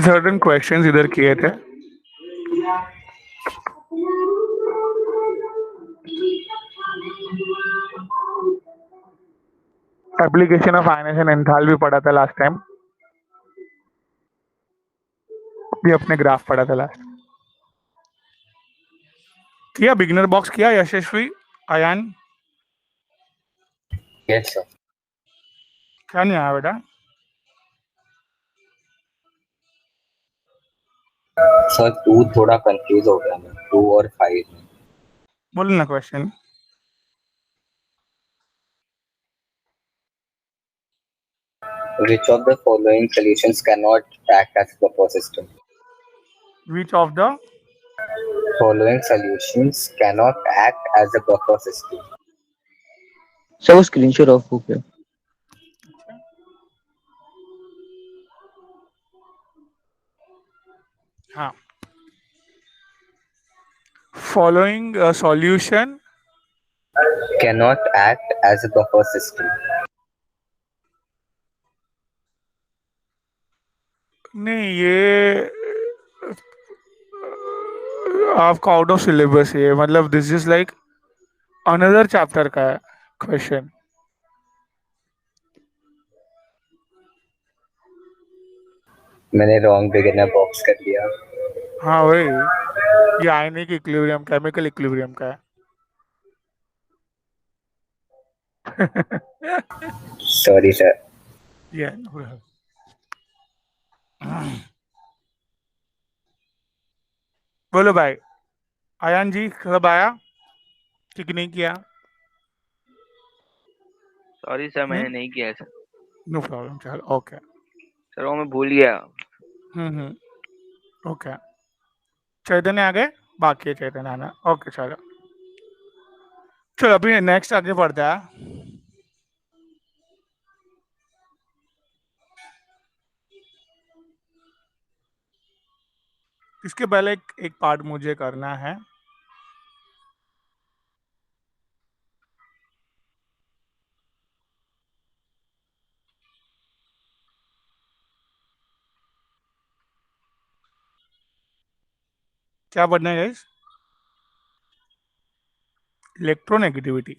Certain questions इधर किए थे. एप्लीकेशन ऑफ आयनेशन एंथैल्पी पढ़ा था लास्ट टाइम. ये अपने ग्राफ पढ़ा था लास्ट. किया बिगिनर बॉक्स किया यशस्वी अयान? Yes sir. क्या नहीं आया बेटा? सर 2 थोड़ा कंफ्यूज हो गया मैं, 2 और 5 में. बोलो ना question. Which of the following solutions cannot act as buffer system? Which of the Following solutions cannot act as a buffer system. Sir वो स्क्रीनशॉट ऑफ हो गया. हाँ. Following solution Cannot act as a buffer system. नहीं, ये आपका out of syllabus है. मतलब this is like another chapter का क्वेश्चन. मैंने रॉन्ग बिगिनर बॉक्स कर दिया. हाँ वही, ये आयनिक इक्विलिब्रियम केमिकल इक्विलिब्रियम का है. Sorry sir. ये बोलो भाई. आयान जी कब आया? ठीक नहीं किया? सॉरी सर, मैंने नहीं किया सर. No problem. चल ओके. सर वो मैं भूल गया. ओके. चैतन्य आ गए? बाकी है चैतन्य आना. ओके चलो. चलो अभी नेक्स्ट आगे बढ़ता है. इसके पहले एक पार्ट मुझे करना है. क्या पढ़ना है guys? Electronegativity.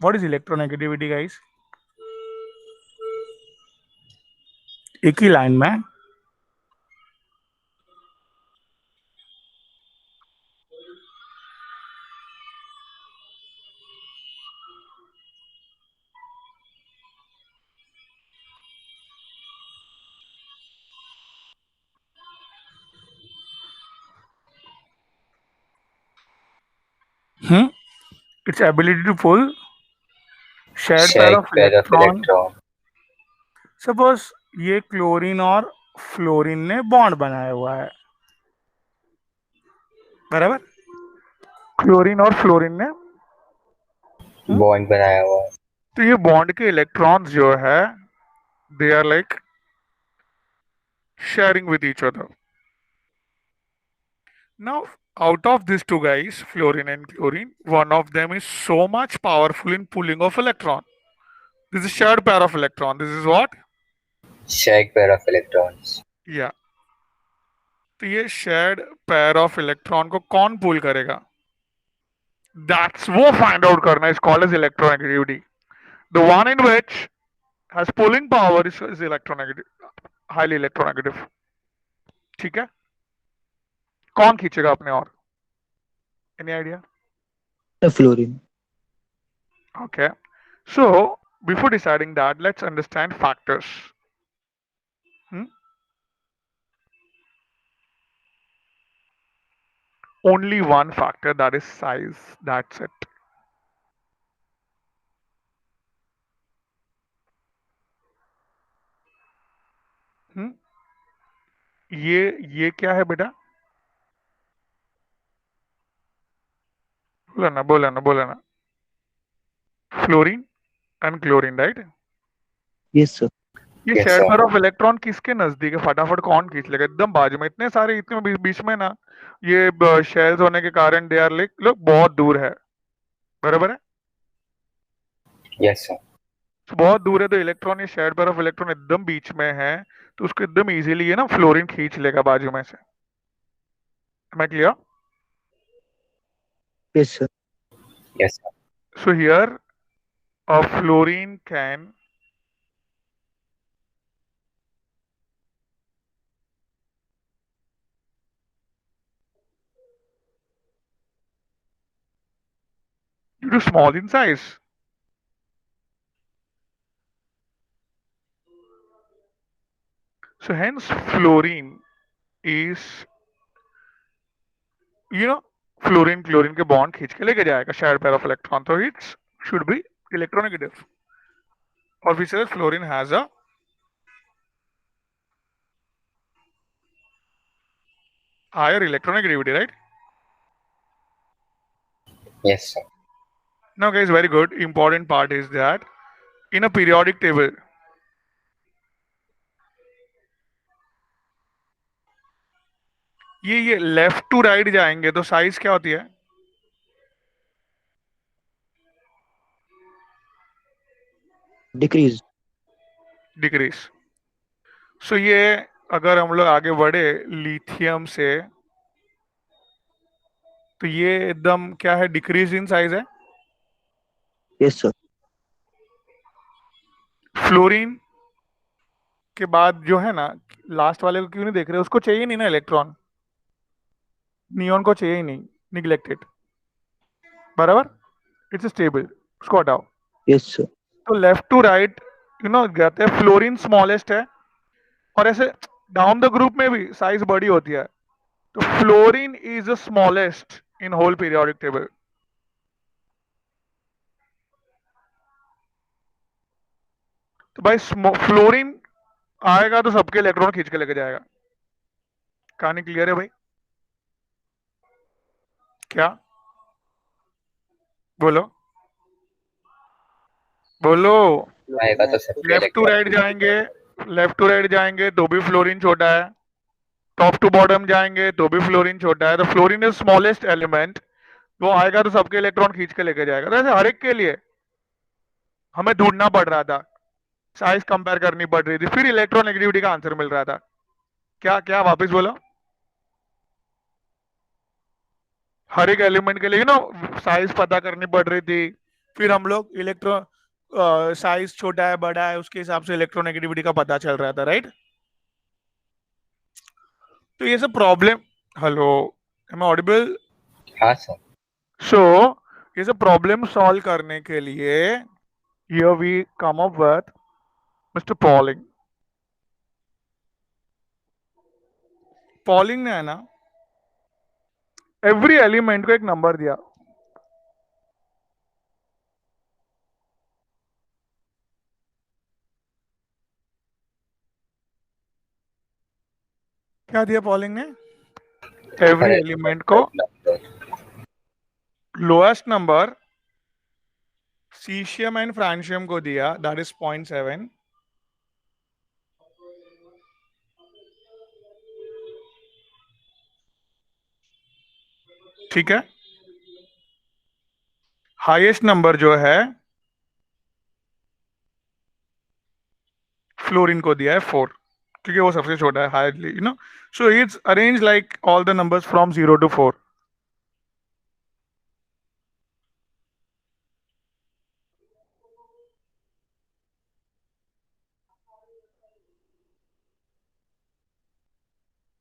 What is electronegativity guys? एक ही लाइन में. Its ability to pull shared pair of electron. Suppose ये क्लोरीन और फ्लोरीन ने बॉन्ड बनाया हुआ है, बराबर. क्लोरीन और फ्लोरीन ने बॉन्ड बनाया हुआ. तो ये बॉन्ड के इलेक्ट्रॉन्स जो है they are like sharing with each other. Now out of these two guys, fluorine and chlorine, one of them is so much powerful in pulling of electron. This is shared pair of electron. This is what? Shared pair of electrons. Yeah. तो ये shared pair of electron को कौन पुल करेगा? That's वो find out करना is called as electronegativity. The one in which has pulling power is electronegative, highly electronegative. ठीक है. कौन खींचेगा अपने और? Any idea? Fluorine. Okay. So before deciding that, let's understand factors. Only one factor, that is size. That's it. ये क्या है बेटा? बोला ना. Fluorine and chlorine, right? Yes sir. ये Yes, share sir. Pair of electron किसके नजदीक है? फटाफट कौन खींच लेगा? एकदम बाजू में, इतने सारे इतने बीच में ना. ये शेल्स होने के कारण दे आर लाइक लोग बहुत दूर है, बराबर है? Yes sir. So, बहुत दूर है तो इलेक्ट्रॉन या शेयर्ड पेयर ऑफ इलेक्ट्रॉन एकदम बीच में है, तो उसको एकदम इजीली ये ना फ्लोरीन खींच लेगा बाजू में से। Am I clear? Yes, sir. Yes, sir. So here a fluorine can due to small in size. So hence fluorine is, you know, fluorine chlorine के बॉन्ड खींच के लेके जाएगा शेयर्ड पेयर ऑफ इलेक्ट्रॉन, तो इट्स शुड बी इलेक्ट्रोनेगेटिव। और we से fluorine has a higher electronegativity, right? Yes, sir. Now guys, very good. Important part is that in a periodic table, ये left to right जाएंगे तो size क्या होती है? Decrease. Decrease. सो ये अगर हम लोग आगे बढ़े लिथियम से, तो ये एकदम क्या है, डिक्रीज इन साइज है। Yes, sir. फ्लोरीन के बाद जो है ना, लास्ट वाले को क्यों नहीं देख रहे, उसको चाहिए नहीं ना इलेक्ट्रॉन, नियॉन को चाहिए ही नहीं, निग्लेक्टेड, बराबर, इट्स स्टेबल, उसको हटाओ। Yes, sir. तो लेफ्ट टू राइट जाते हैं, फ्लोरीन स्मॉलेस्ट है, और ऐसे डाउन द ग्रुप में भी साइज बड़ी होती है, तो fluorine is the smallest in whole periodic table. तो भाई फ्लोरीन आएगा तो सबके इलेक्ट्रॉन खींच के लेके जाएगा। कहानी क्लियर है भाई? क्या बोलो बोलो। आएगा तो सबके लेफ्ट टू राइट जाएंगे, लेफ्ट टू राइट जाएंगे तो भी फ्लोरीन छोटा है, टॉप टू बॉटम जाएंगे तो भी फ्लोरीन छोटा है, तो फ्लोरीन इज स्मॉलेस्ट एलिमेंट, वो आएगा तो सबके इलेक्ट्रॉन खींच के लेके जाएगा। तो ऐसे हर एक के लिए हमें ढूंढना पड़ रहा था, साइज कंपेयर करनी पड़ रही थी, फिर इलेक्ट्रॉन नेगेटिविटी का आंसर मिल रहा था। क्या क्या वापस बोलो। हर एक एलिमेंट के लिए ना साइज पता करनी पड़ रही थी, फिर हम लोग इलेक्ट्रॉन साइज छोटा है बड़ा है उसके हिसाब से इलेक्ट्रोनेगेटिविटी का पता चल रहा था, राइट? तो ये सब problem, hello, am I audible? हाँ सर। सो ये सब प्रॉब्लम सॉल्व करने के लिए here we come up with mister Pauling. Pauling ने है ना एवरी एलिमेंट को एक नंबर दिया, क्या दिया पॉलिंग ने? एवरी एलिमेंट को lowest number caesium and francium को दिया, दैट इज 0.7। ठीक है, हाईएस्ट नंबर जो है फ्लोरीन को दिया है 4, क्योंकि वो सबसे छोटा है highly, so it's arrange like all the numbers from 0 to 4।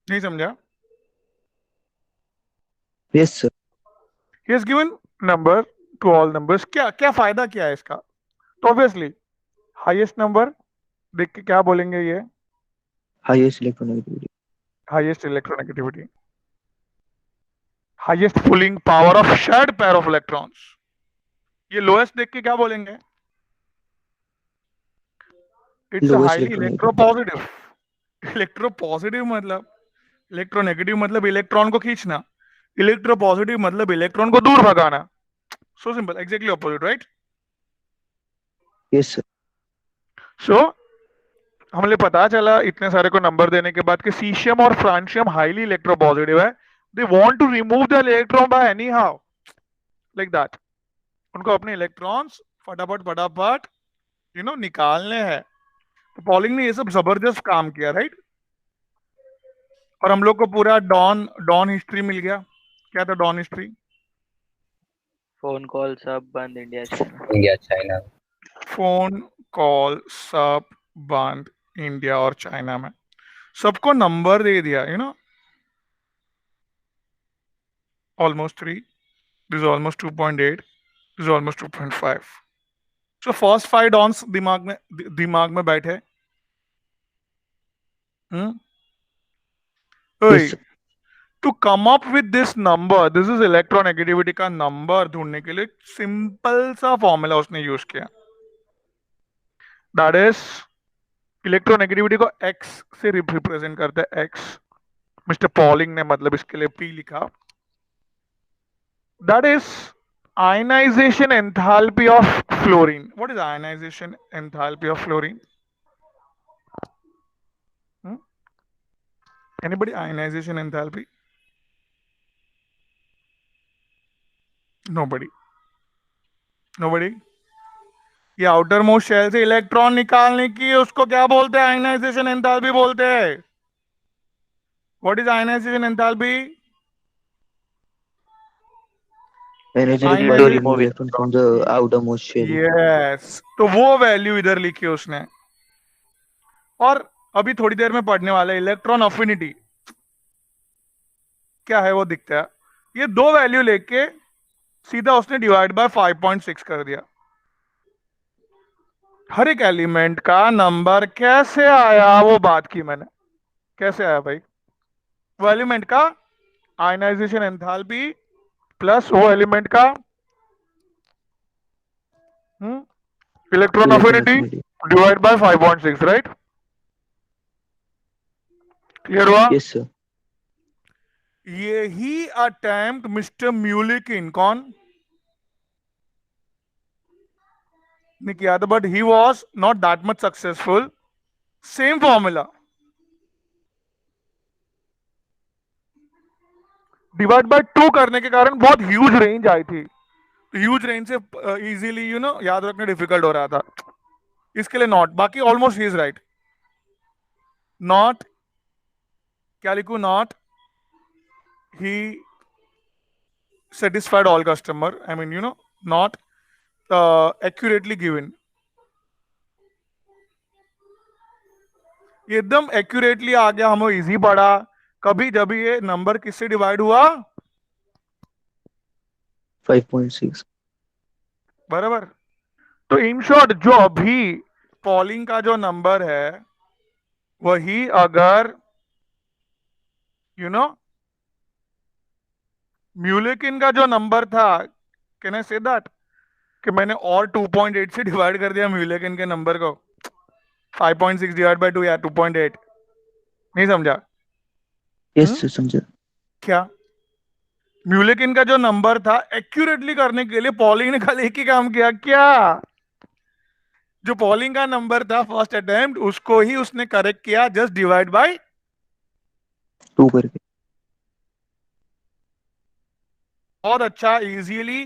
नहीं समझा? Yes, sir. He has given number to all numbers। क्या क्या फायदा क्या है इसका? तो ऑब्वियसली हाईएस्ट नंबर देख के क्या बोलेंगे, ये Highest electronegativity. Highest electronegativity, highest pulling power of shared pair of electrons. ये लोएस्ट देख के क्या बोलेंगे? It's Lowest highly electronegativity. Electropositive. Electropositive मतलब, इलेक्ट्रोनेगेटिव मतलब इलेक्ट्रॉन को खींचना, इलेक्ट्रोपॉजिटिव मतलब इलेक्ट्रॉन को दूर भगाना। So simple, exactly opposite, right? Yes, sir. So हमें पता चला इतने सारे को नंबर देने के बाद कि सीशियम और फ्रांशियम हाईली इलेक्ट्रोपॉजिटिव है, they want to remove the electron by anyhow, like that. उनको अपने इलेक्ट्रॉन्स फटाफट फटाफट निकालने हैं। तो पॉलिंग ने ये सब जबरदस्त काम किया, राइट। और हम लोग को पूरा डॉन डॉन हिस्ट्री मिल गया। क्या था डॉन हिस्ट्री? फोन कॉल सब बंद, India China. India, China. Phone call सब बंद इंडिया और चाइना में। सबको नंबर दे दिया, almost 3, this almost 2.8, this almost 2.5। So first 5 डॉन्स दिमाग में बैठे। Hmm Yes, sir. To come up with this number, this is electronegativity का नंबर ढूंढने के लिए सिंपल सा फॉर्मूला उसने यूज किया। दैट इज, इलेक्ट्रोनेगेटिविटी को एक्स से रिप्रेजेंट करते हैं, एक्स। मिस्टर पॉलिंग ने मतलब इसके लिए पी लिखा। That is ionisation enthalpy of fluorine. What is ionisation enthalpy of fluorine? Anybody? Ionisation enthalpy? Nobody? Nobody? ये आउटर मोस्ट शेल से इलेक्ट्रॉन निकालने की उसको क्या बोलते हैं? आयनाइजेशन एंथैल्पी बोलते हैं। What is ionisation enthalpy? Energy Energy required to to ionisation, remove remove it. electron from the outermost shell. Yes. तो वो वैल्यू इधर लिखी है उसने। और अभी थोड़ी देर में पढ़ने वाला है इलेक्ट्रॉन अफिनिटी क्या है, वो दिखता है। ये दो वैल्यू लेके सीधा उसने डिवाइड बाय 5.6 कर दिया। हर एक एलिमेंट का नंबर कैसे आया वो बात की मैंने। कैसे आया भाई? वो एलिमेंट का आयनाइजेशन एंथैल्पी प्लस वो एलिमेंट का electron Electron affinity affinity. Divide by 5.6, right. Clear हुआ? Yes, sir. यही अटेम्प्ट मिस्टर म्यूलिकिन कौन ने किया था, but he was not that much successful. Same formula divide by 2 करने के कारण बहुत ह्यूज रेंज आई थी। तो ह्यूज रेंज से इजीली याद रखना डिफिकल्ट हो रहा था। इसके लिए नॉट, बाकी almost he is right. Not क्या लिखूं? Not he satisfied all customer, I mean not accurately given। ये एकदम एक्यूरेटली आ गया, हमें इजी पड़ा। कभी जब ये नंबर किससे डिवाइड हुआ? 5.6. बराबर। तो इन शॉर्ट जो अभी पॉलिंग का जो नंबर है वही अगर म्यूलिकिन का जो नंबर था, कैन आई से दैट कि मैंने और 2.8 से डिवाइड कर दिया म्यूलिकिन के नंबर को। 5.6 डिवाइड बाय 2 या 2.8। नहीं समझा? Yes, sir. समझा. क्या म्यूलिकिन का जो नंबर था एक्यूरेटली करने के लिए पॉलिंग ने खाली एक ही काम किया। क्या? जो पॉलिंग का नंबर था फर्स्ट अटेम्प्ट उसको ही उसने करेक्ट किया, जस्ट डिवाइड बाय 2 करके. बहुत अच्छा इजीली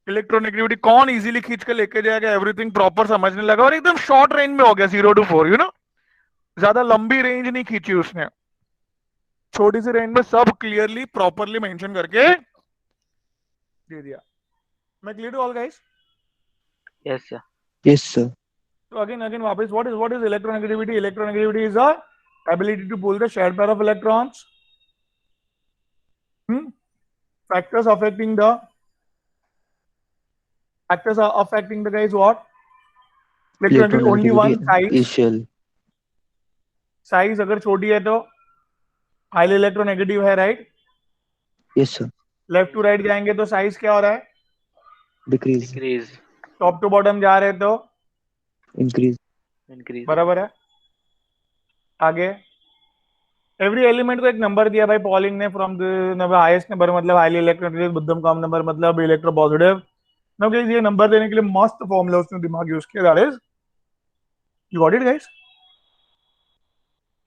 इलेक्ट्रोनेगेटिविटी कौन इजीली खींच के लेके जाएगा, एवरीथिंग प्रॉपर समझने लगा। और एकदम शॉर्ट रेंज में हो गया 0 to 4। ज्यादा लंबी रेंज नहीं खींची उसने, छोटी सी रेंज में सब क्लियरली प्रॉपरली मेंशन करके दे दिया। मैं clear to all guys? Yes, sir. Yes, sir. So again वापस, what is electronegativity? Electronegativity is a ability to pull the shared pair of electrons. Factors affecting the guys what? Electronegativity only one, Electronegativity is size। shell. Size अगर छोटी है तो highly electronegative है, right. Yes, sir. Left to right जाएंगे तो size क्या हो रहा है? Decrease. Decrease. Top to bottom जा रहे तो Increase. Increase. बराबर है। आगे एवरी एलिमेंट को एक नंबर दिया भाई पॉलिंग ने, फ्रॉम द हाईएस्ट नंबर मतलब हाईली इलेक्ट्रोनेगेटिव, मध्यम कम नंबर मतलब इलेक्ट्रो पॉजिटिव। नो गाइस, ये नंबर देने के लिए मस्त फॉर्मूला उसने दिमाग यूज किया, that is, you got it guys?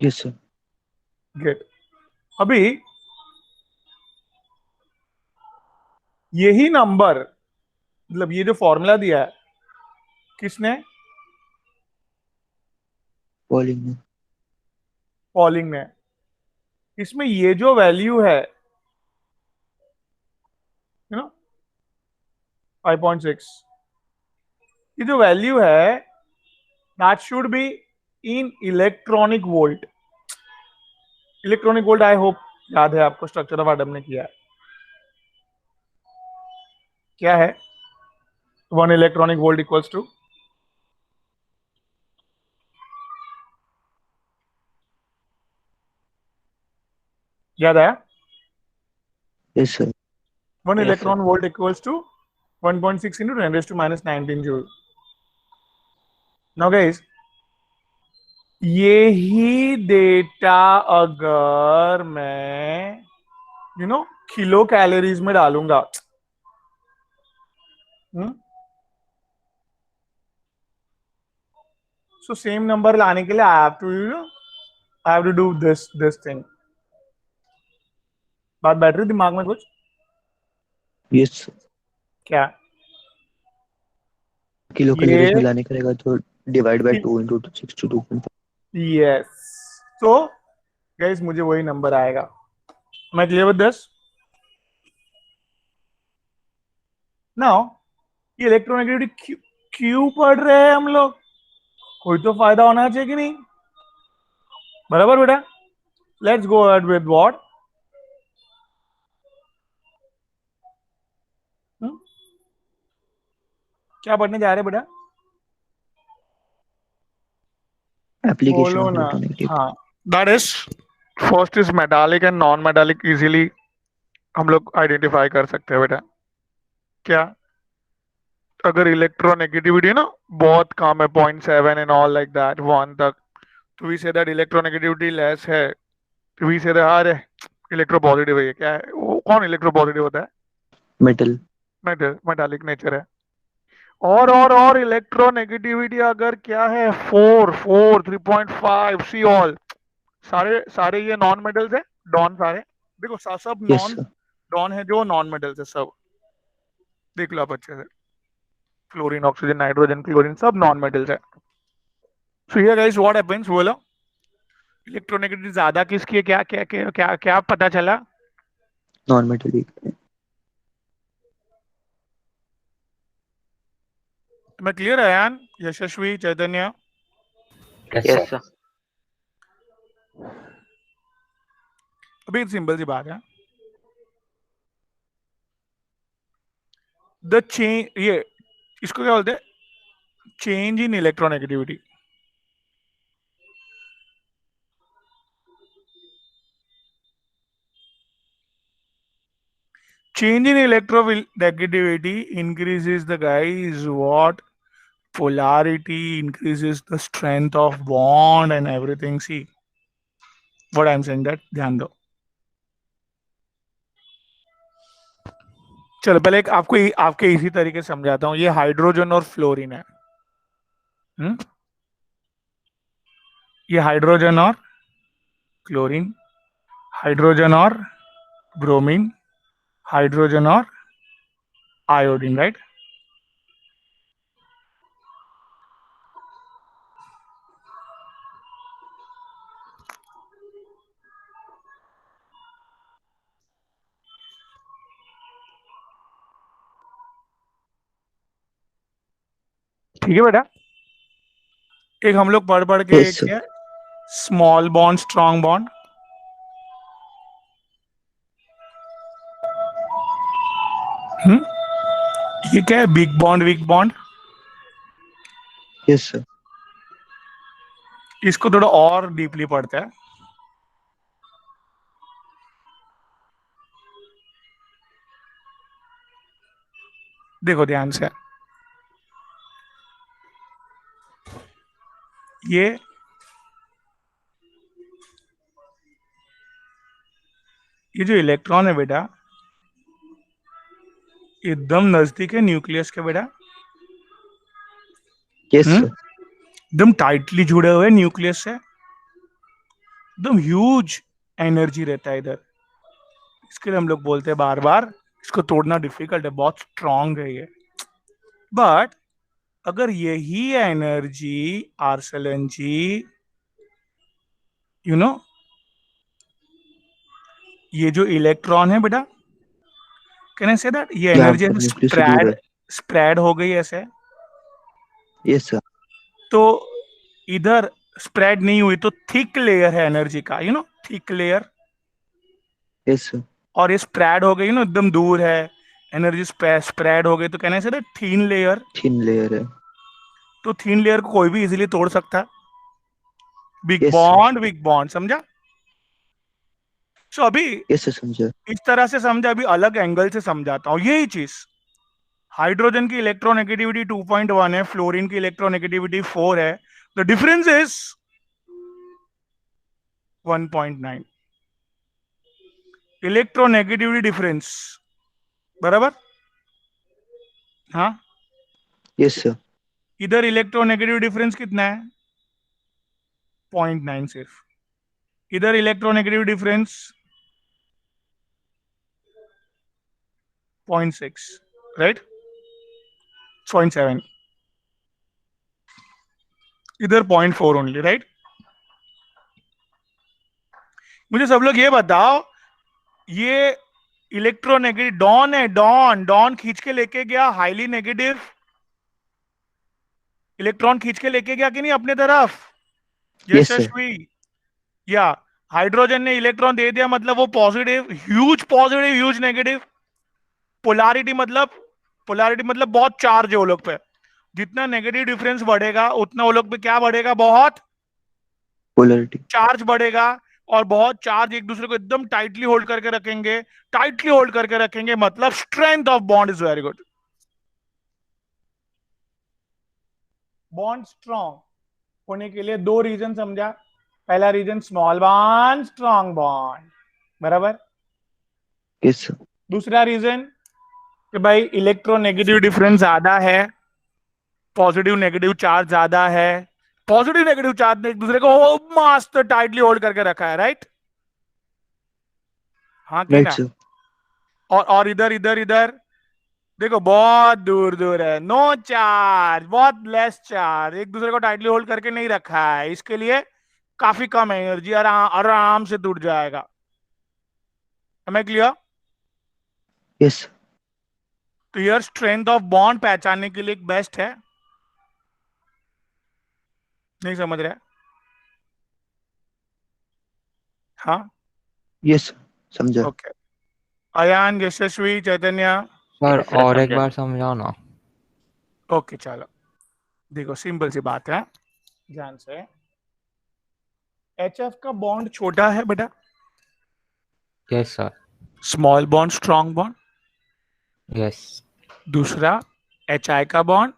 Yes, sir. Get. अभी यही नंबर मतलब ये जो फॉर्मूला दिया है किसने? पॉलिंग में। पॉलिंग ने। इसमें ये जो वैल्यू है, 5.6, ये जो वैल्यू है that should be in electronic volt. Electronic volt I hope याद है आपको, स्ट्रक्चर ऑफ एटम ने किया है। क्या है 1 इलेक्ट्रॉनिक वोल्ट इक्वल्स टू? याद आया? Yes sir. 1 Yes, sir. electron volt equals to 1.6 into 10 raised to minus 19 joule. Now guys, यही डेटा अगर मैं किलो कैलोरीज में डालूंगा, सो सेम नंबर लाने के लिए I have to do this thing. बात बैठ रही दिमाग में कुछ? Yes sir. क्या? किलो ये कैलोरीज में लाने करेगा तो divide by 2 into 6 to 2.5। Yes, तो गाइस मुझे वही नंबर आएगा। मैं क्लियर विद दिस नाउ? ये इलेक्ट्रोनेगेटिविटी क्यों पढ़ रहे हैं हम लोग? कोई तो फायदा होना चाहिए कि नहीं? बराबर बेटा। Let's go ahead with what? क्या पढ़ने जा रहे बेटा? एप्लीकेशन बोलो ऑफ ना। इलेक्ट्रोनेगेटिविटी। हाँ, that is first is metallic and non metallic, easily हम लोग आइडेंटिफाई कर सकते हैं बेटा। क्या? अगर इलेक्ट्रोनेगेटिविटी ना बहुत कम है, 0.7 एंड ऑल लाइक दैट, 1 तक, तो we say that electronegativity less है, तो वी से दैट अरे इलेक्ट्रो पॉजिटिव है। ये क्या है? वो कौन इलेक्ट्रो पॉजिटिव होता है? मेटल। मेटालिक नेचर है। और इलेक्ट्रोनेगेटिविटी अगर क्या है, 4 3.5 सी ऑल, सारे सारे ये नॉन मेटल्स है। डॉन सारे देखो, सब यस नॉन सर। डॉन है जो नॉन मेटल्स है सब। देख लो आप अच्छे से, फ्लोरीन, ऑक्सीजन, नाइट्रोजन, क्लोरीन, सब नॉन मेटल्स है। So here guys what happens, बोलो इलेक्ट्रोनेगेटिविटी ज्यादा किसकी है? क्या क्या क्या क्या, क्या पता चला? Non metallic. मैं क्लियर है यान? यशस्वी, चैतन्य? Yes, Yes, sir. sir. अभी सिंपल सी बात है, द चेंज, ये इसको क्या बोलते हैं? Change in electronegativity. Change in electronegativity increases the guys what? Polarity, increases the strength of bond and everything. See what I'm saying, that ध्यान दो। चलो पहले एक आपको आपके इसी तरीके से समझाता हूँ। ये हाइड्रोजन और फ्लोरीन है। ये हाइड्रोजन और क्लोरीन, हाइड्रोजन और ब्रोमीन, हाइड्रोजन और आयोडीन, राइट? ठीक है बेटा। एक हम लोग पढ़ पढ़ के यस सर। क्या, स्मॉल बॉन्ड स्ट्रॉन्ग बॉन्ड, ये क्या है, big bond weak bond. Yes sir. इसको थोड़ा और डीपली पढ़ते हैं। देखो ध्यान से, ये ये जो इलेक्ट्रॉन है बेटा, एकदम नजदीक है न्यूक्लियस के बेटा। Yes sir. एकदम टाइटली जुड़े हुए न्यूक्लियस से, एकदम ह्यूज एनर्जी रहता है इधर। इसके लिए हम लोग बोलते हैं बार बार, इसको तोड़ना डिफिकल्ट है, बहुत स्ट्रांग है ये। बट अगर यही energy Arsalan ji, you know, ये जो इलेक्ट्रॉन है बेटा, कैन आई से दैट ये यहाँ एनर्जी पर न्यूक्लियस से दूर स्प्रेड है। स्प्रेड हो गई ऐसे, यस सर। तो इधर स्प्रेड नहीं हुई तो थिक लेयर है एनर्जी का, you know, thick layer, yes sir. और ये स्प्रेड हो गई ना, एकदम दूर है, एनर्जी स्प्रेड हो गई, तो कहने से ना थीन लेयर। थिन लेयर है। तो थीन लेयर को कोई भी इजीली तोड़ सकता है, यस सर। बिग बॉन्ड, समझा? सो अभी यस सर, समझा। इस तरह से समझा, अभी अलग एंगल से समझाता हूं यही चीज। हाइड्रोजन की इलेक्ट्रोनेगेटिविटी 2.1 है, फ्लोरीन की इलेक्ट्रोनेगेटिविटी 4 है, the difference is 1.9 electronegativity difference, बराबर? हाँ, यस सर। इधर इलेक्ट्रोनेगेटिव डिफरेंस कितना है? 0.9 सिर्फ। इधर इलेक्ट्रोनेगेटिव डिफरेंस 0.6, राइट? 0.7, इधर 0.4 ओनली, राइट? मुझे सब लोग ये बताओ, ये इलेक्ट्रोनेगेटिव डॉन है, डॉन डॉन खींच के लेके गया हाईली नेगेटिव इलेक्ट्रॉन, खींच के लेके गया कि नहीं अपने तरफ? Yes sir. यशस्वी, या हाइड्रोजन ने इलेक्ट्रॉन दे दिया, मतलब वो पॉजिटिव, ह्यूज नेगेटिव। पोलारिटी मतलब बहुत चार्ज है वो लोग पे, जितना नेगेटिव डिफरेंस बढ़ेगा उतना वो लोग पे क्या बढ़ेगा, बहुत पोलरिटी। चार्ज बढ़ेगा, और बहुत चार्ज एक दूसरे को एकदम टाइटली होल्ड करके रखेंगे, टाइटली होल्ड करके रखेंगे, मतलब strength of bond is very good. Bond strong होने के लिए दो रीजन समझा। पहला reason small bond strong bond, बराबर? Yes sir. दूसरा रीजन कि भाई इलेक्ट्रोनेगेटिव डिफरेंस ज्यादा है, पॉजिटिव नेगेटिव चार्ज ज्यादा है, पॉजिटिव नेगेटिव चार्ज ने एक दूसरे को मस्त टाइटली होल्ड करके रखा है, राइट? हाँ कि राइट ना? सर। और इधर इधर इधर देखो, बहुत दूर दूर है, नो चार्ज, बहुत लेस चार्ज, एक दूसरे को टाइटली होल्ड करके नहीं रखा है, इसके लिए काफी कम एनर्जी, आराम से टूट जाएगा। हमें क्लियर? यस। तो यार स्ट्रेंथ ऑफ बॉन्ड पहचानने के लिए एक बेस्ट है, नहीं समझ रहे? हाँ, यस समझा। ओके। अयान, यशस्वी, चैतन्य, सर Yes, sir, और एक समझा। बार समझाओ ना। ओके चलो, देखो सिंपल सी बात है, ध्यान से। एच का बॉन्ड छोटा है बेटा, yes sir. Small bond strong bond. Yes. दूसरा एच का bond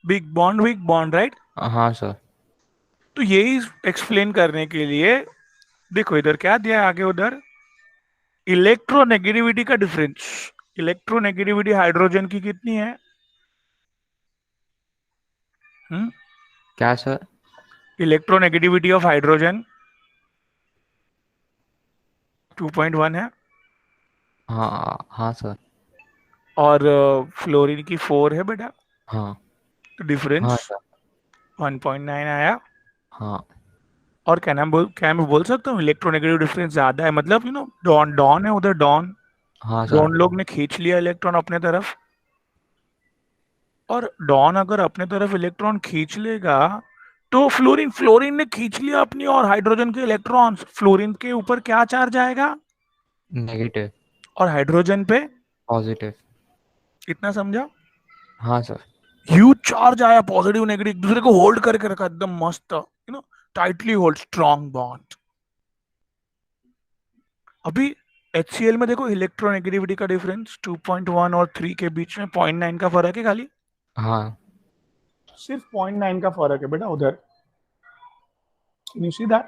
big bond, weak bond, right? हाँ सर। तो यही एक्सप्लेन करने के लिए देखो इधर क्या दिया है आगे, उधर इलेक्ट्रोनेगेटिविटी का डिफरेंस। इलेक्ट्रोनेगेटिविटी हाइड्रोजन की कितनी है? क्या सर? इलेक्ट्रोनेगेटिविटी ऑफ हाइड्रोजन 2.1 है, हाँ हाँ सर। और फ्लोरीन की 4 है बेटा, हाँ तो हाँ डिफरेंस सर। 1.9 आया। हाँ और क्या मैं बोल सकता हूँ इलेक्ट्रोनेगेटिव डिफरेंस ज्यादा है, मतलब यू नो डॉन डॉन है उधर, डॉन हाँ डॉन सर। लोग ने खींच लिया इलेक्ट्रॉन अपने तरफ, और डॉन अगर अपने तरफ इलेक्ट्रॉन खींच लेगा तो फ्लोरीन फ्लोरीन ने खींच लिया अपनी, और हाइड्रोजन के इलेक्ट्रॉन, फ्लोरीन के ऊपर क्या चार्ज आएगा, नेगेटिव। और हाइड्रोजन पे पॉजिटिव। कितना, समझा? हाँ सर। ह्यूज चार्ज आया, पॉजिटिव नेगेटिव एक दूसरे को होल्ड करके रखा एकदम मस्त, you know, tightly hold, strong bond. अभी HCl में देखो इलेक्ट्रोनेगेटिविटी का डिफरेंस 2.1 और 3 के बीच में 0.9 का फर्क है खाली, हाँ सिर्फ 0.9 का फर्क है बेटा उधर, यू सी दैट,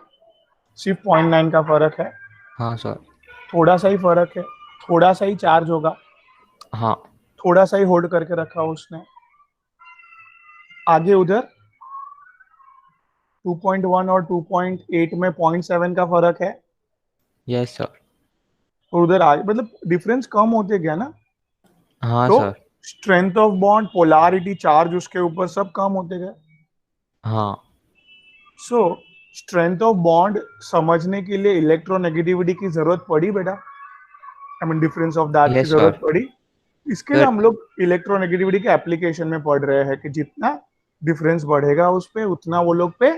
सिर्फ 0.9 का फर्क है, हाँ सर। थोड़ा सा ही फर्क है, थोड़ा सा ही चार्ज होगा, हाँ थोड़ा सा ही होल्ड करके रखा उसने। आगे उधर 2.1 और 2.8 में 0.7 का फर्क है, यस सर। और उधर आगे मतलब डिफरेंस कम होते गया ना, हाँ तो sir. Strength of bond, polarity, charge उसके ऊपर सब कम होते गए. हाँ. सो स्ट्रेंथ ऑफ बॉन्ड समझने के लिए इलेक्ट्रोनेगेटिविटी की जरूरत पड़ी बेटा. I mean difference of that की यस जरूरत सर. पड़ी. इसके लिए सर हम लोग इलेक्ट्रोनेगेटिविटी के एप्लीकेशन में पढ़ रहे हैं कि जितना डिफरेंस बढ़ेगा उस पे उतना वो लोग पे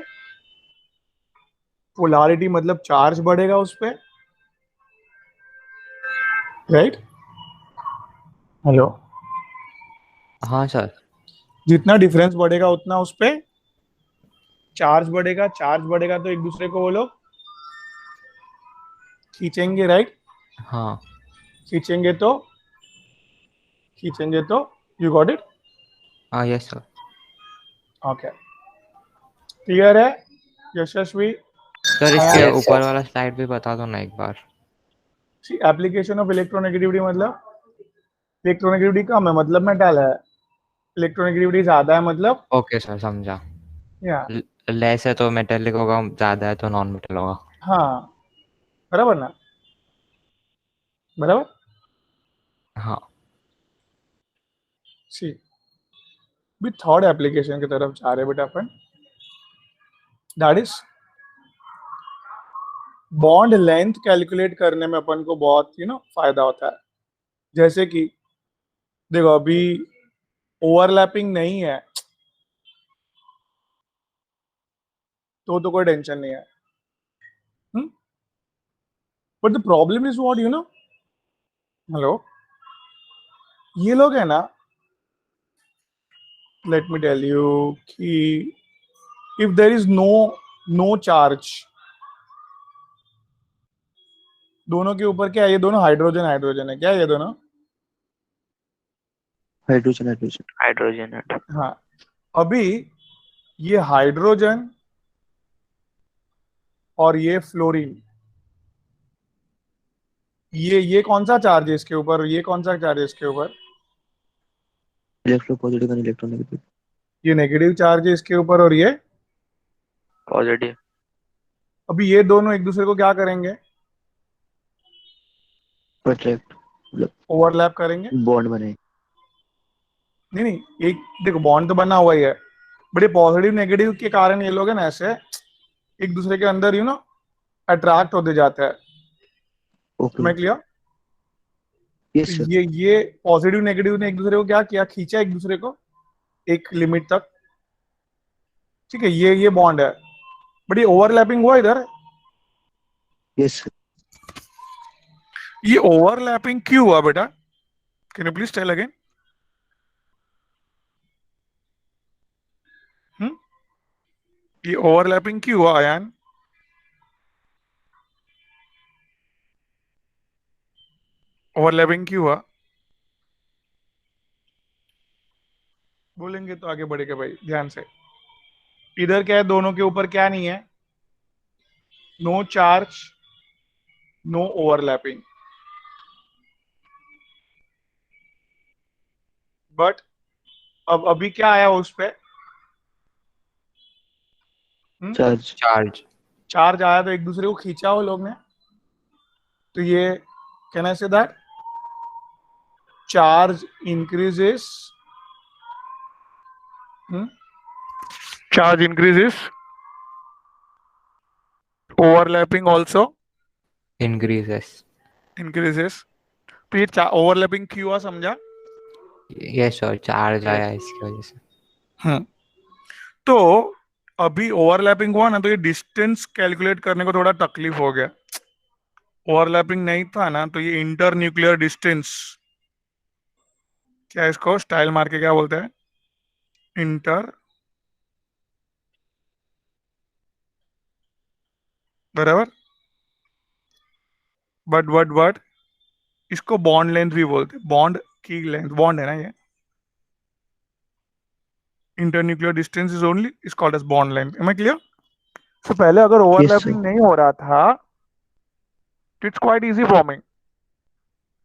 पोलारिटी मतलब चार्ज बढ़ेगा उस पे. राइट. हेलो. हाँ सर. जितना डिफरेंस बढ़ेगा उतना उस पे चार्ज बढ़ेगा. चार्ज बढ़ेगा तो एक दूसरे को वो लोग खींचेंगे. राइट. हाँ. खींचेंगे तो यू गॉट इट. हाँ यस सर. ओके. क्लियर है यशस्वी. सर इसके आया. Yes, sir. ऊपर वाला स्लाइड भी बता दो ना एक बार. एप्लीकेशन ऑफ इलेक्ट्रोनेगेटिविटी मतलब इलेक्ट्रोनेगेटिविटी कम है मतलब मेटल है. इलेक्ट्रोनेगेटिविटी ज्यादा है मतलब ओके सर समझा. या. लेस है तो मेटेलिक होगा, ज्यादा है तो नॉन मेटल होगा. हाँ बराबर ना. बराबर. हाँ. सी भी थर्ड एप्लीकेशन की तरफ जा रहे बेटा अपन. That is bond length calculate करने में अपन को बहुत फायदा होता है. जैसे कि देखो अभी ओवरलैपिंग नहीं है तो कोई टेंशन नहीं है. But the problem is what hello. ये लोग है ना. लेट मी टेल यू कि if there is no charge दोनों के ऊपर, क्या है ये दोनों हाइड्रोजन हाइड्रोजन है क्या ये दोनों. Hydrogen hydrogen. हाइड्रोजन है. हाँ. अभी ये हाइड्रोजन और ये फ्लोरीन, ये कौन सा चार्ज है इसके ऊपर, ये कौन सा चार्ज है इसके ऊपर. इलेक्ट्रो पॉजिटिव और इलेक्ट्रोनेगेटिव. ये नेगेटिव चार्ज है इसके ऊपर और ये. पॉजिटिव. अभी ये दोनों एक दूसरे को क्या करेंगे. अट्रैक्ट मतलब ओवरलैप करेंगे. बॉन्ड बने. नहीं नहीं एक देखो बॉन्ड तो बना हुआ ही है. बट ये पॉजिटिव नेगेटिव के कारण ये लोग है ना ऐसे एक दूसरे के अंदर अट्रैक्ट होते जाते हैं. ओके. मैं क्लियर. Yes sir. ये पॉजिटिव नेगेटिव ने एक दूसरे को क्या किया, खींचा एक दूसरे को एक लिमिट तक. ठीक है. ये बॉन्ड है. बट ये ओवरलैपिंग हुआ इधर. Yes sir. ये ओवरलैपिंग क्यों हुआ बेटा. Can you please tell again. ये ओवरलैपिंग क्यों हुआ आयान. ओवरलैपिंग क्यों हुआ. बोलेंगे तो आगे बढ़ेगा भाई ध्यान से. इधर क्या है, दोनों के ऊपर क्या नहीं है, no charge no overlapping. But अब अभी क्या आया उस पे. चार्ज. चार्ज. चार्ज आया तो एक दूसरे को खींचा वो लोग ने. तो ये can I say that charge increases. Charge increases. Overlapping also increases. Increases. तो ये ओवरलैपिंग क्यों हुआ समझा. Yes sir. चार्ज आया इसकी वजह से. तो अभी ओवरलैपिंग हुआ ना तो ये डिस्टेंस कैलकुलेट करने को थोड़ा तकलीफ हो गया. ओवरलैपिंग नहीं था ना तो ये इंटर न्यूक्लियर डिस्टेंस, क्या इसको स्टाइल मार के क्या बोलते हैं, इंटर. बराबर. बट इसको बॉन्ड लेंथ भी बोलते हैं. बॉन्ड की लेंथ बॉन्ड है ना ये. Internuclear distance is only is called as bond length. Am I clear. तो पहले अगर यस सर. ओवरलैपिंग नहीं हो रहा था it's quite easy forming.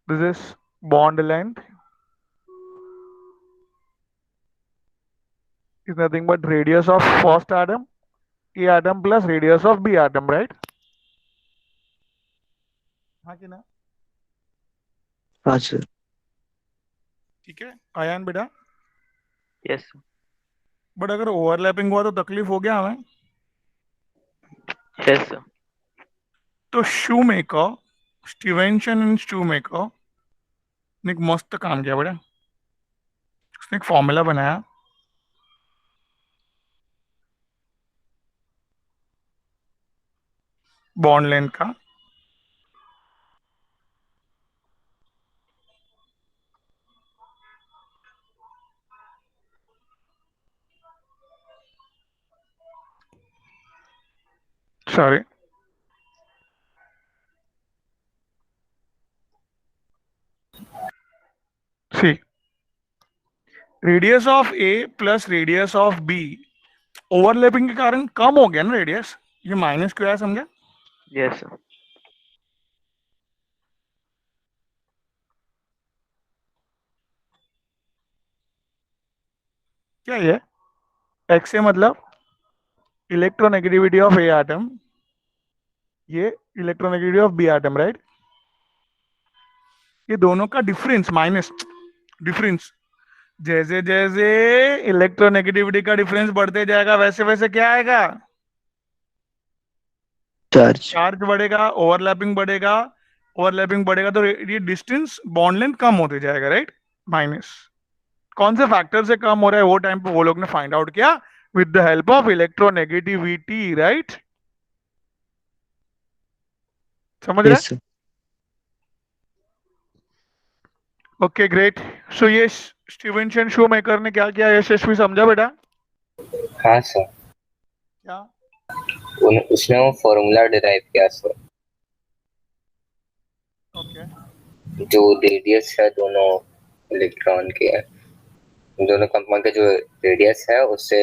This is bond length is nothing but radius of first atom, A atom plus radius of B atom, right? हाँ कि ना. हाँ सर. ठीक है आयान बेटा, Yes. बट अगर ओवरलैपिंग हुआ तो तकलीफ हो गया हमें। Yes, sir. तो शूमेकर, स्टीवेंसन एंड शूमेकर ने एक मस्त काम किया बेटा। उसने एक फॉर्मूला बनाया, बॉन्ड लेंथ का। Sorry, see radius of A plus radius of B overlapping के कारण कम हो गया ना रेडियस, ये माइनस क्यों आया समझा? Yes, sir. क्या ये एक्स ए मतलब इलेक्ट्रोनेगेटिविटी ऑफ ए एटम, ये electronegativity of B atom, right? ये दोनों का डिफरेंस माइनस डिफरेंस, जैसे जैसे इलेक्ट्रोनेगेटिविटी का डिफरेंस बढ़ते जाएगा वैसे वैसे क्या आएगा? चार्ज। चार्ज बढ़ेगा, ओवरलैपिंग बढ़ेगा। ओवरलैपिंग बढ़ेगा तो ये डिस्टेंस बॉन्ड लेंथ कम होते जाएगा, राइट? माइनस कौन से फैक्टर से कम हो रहा है वो टाइम पे वो लोग ने फाइंड आउट किया with the help of electronegativity, right? समझ रहे? Yes sir. Okay great. So ये स्टीवेंसन शूमेकर ने क्या किया यशस्वी, समझा बेटा? हाँ सर, क्या? उसने वो फॉर्मूला डिराइव किया सर, ओके जो रेडियस है दोनों इलेक्ट्रॉन के, दोनों कंपाउंड के जो रेडियस है उससे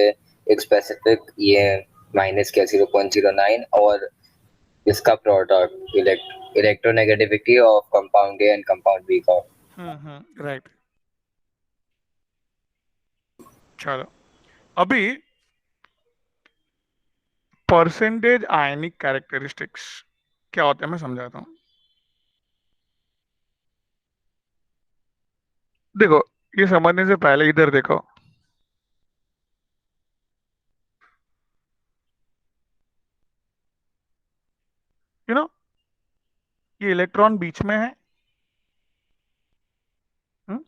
एक स्पेसिफिक ये माइनस किया 0.09, और इसका product electronegativity of compound A and compound B का। राइट। चलो अभी परसेंटेज आयनिक कैरेक्टरिस्टिक्स क्या होता है मैं समझाता हूँ। देखो ये समझने से पहले इधर देखो, यू नो ये इलेक्ट्रॉन बीच में है, हम्म?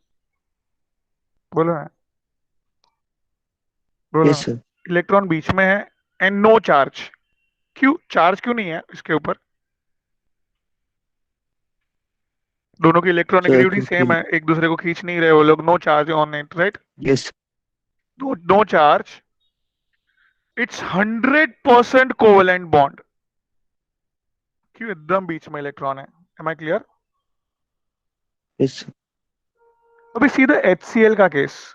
बोलो है, बोलो। Yes sir. इलेक्ट्रॉन बीच में है एंड नो चार्ज। क्यों चार्ज क्यों नहीं है इसके ऊपर? दोनों की सर इलेक्ट्रोनेगेटिविटी सेम क्योंकि है, एक दूसरे को खींच नहीं रहे वो लोग, no charge on it, right? Yes no charge, it's 100% covalent bond. क्यों? एकदम बीच में इलेक्ट्रॉन है। Am I clear? Yes sir. अभी सीधा HCl का केस,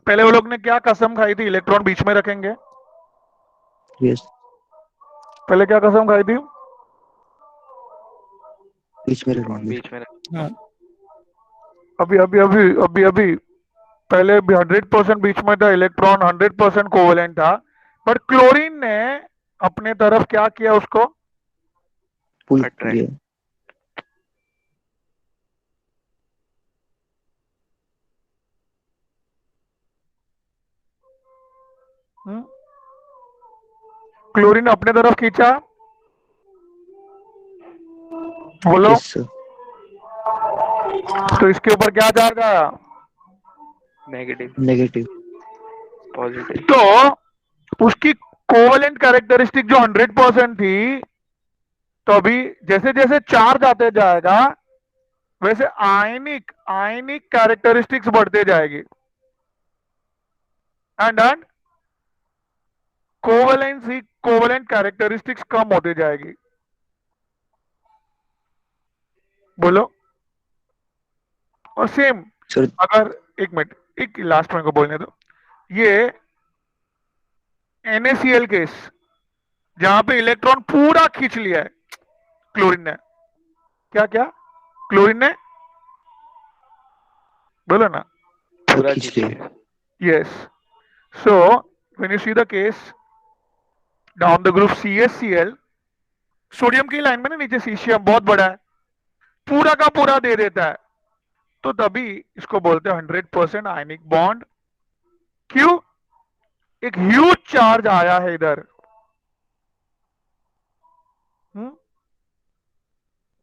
पहले वो लोग ने क्या कसम खाई थी, इलेक्ट्रॉन बीच में रखेंगे। यस, पहले क्या कसम खाई थी? बीच में इलेक्ट्रॉन रखेंगे। बीच में हाँ। अभी अभी अभी अभी अभी पहले भी 100% बीच में था इलेक्ट्रॉन, 100% कोवेलेंट था, बट क्लोरीन ने अपने तरफ क्या किया उसको? पुल अट्रैक्ट। किया। क्लोरीन अपने तरफ खींचा, बोलो। Yes sir. तो इसके ऊपर क्या चार्ज आया? Negative negative. पॉजिटिव। तो उसकी कोवेलेंट कैरेक्टरिस्टिक जो 100% थी, तो अभी जैसे जैसे चार्ज आते जाएगा वैसे आयनिक आयनिक कैरेक्टरिस्टिक्स बढ़ते जाएगी एंड कोवेलेंसी कोवेलेंट कैरेक्टरिस्टिक्स कम होते जाएगी, बोलो। और सेम सर अगर एक मिनट, एक लास्ट में को बोलने दो, ये NaCl केस जहां पे इलेक्ट्रॉन पूरा खींच लिया है क्लोरीन ने, क्या क्या क्लोरीन ने, बोलो ना। पूरा खींच खींच लिया। लिया। Yes. So when you see the case down the group CSCl, sodium की लाइन में ना नीचे सीशियम बहुत बड़ा है, पूरा का पूरा दे देता है, तो तभी इसको बोलते हैं 100% आयनिक बॉन्ड। क्यों? एक ह्यूज चार्ज आया है इधर।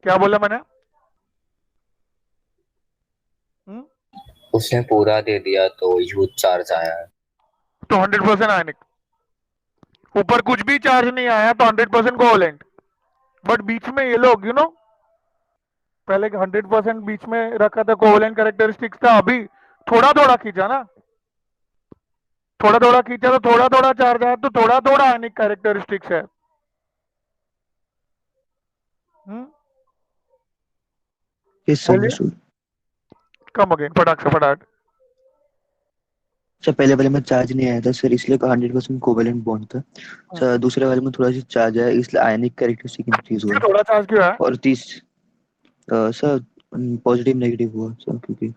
क्या बोला मैंने? उसने पूरा दे दिया तो ह्यूज चार्ज आया है। तो 100% आयनिक। ऊपर कुछ भी चार्ज नहीं आया तो 100% कोवलेंट। बट बीच में ये लोग पहले 100% बीच में रखा था, कोवलेंट कैरेक्टरिस्टिक्स था, अभी थोड़ा थोड़ा खींचा ना, थोड़ा थोड़ा खींचा तो थोड़ा थोड़ा चार्ज आया, तो थोड़ा थोड़ा आयनिक कैरेक्टरिस्टिक्स है। Yes, sir, बोलिए, understood. कम अगेन, फटाक से फटाक। सर पहले वाले में चार्ज नहीं आया था सर, इसलिए 100% कोवेलेंट बॉन्ड था सर। दूसरे वाले में थोड़ा सा चार्ज आया, इसलिए आयनिक कैरेक्टरिस्टिक इंक्रीज हुआ क्यों है। थोड़ा चार्ज क्यों है? और सर पॉजिटिव नेगेटिव हुआ सर, क्योंकि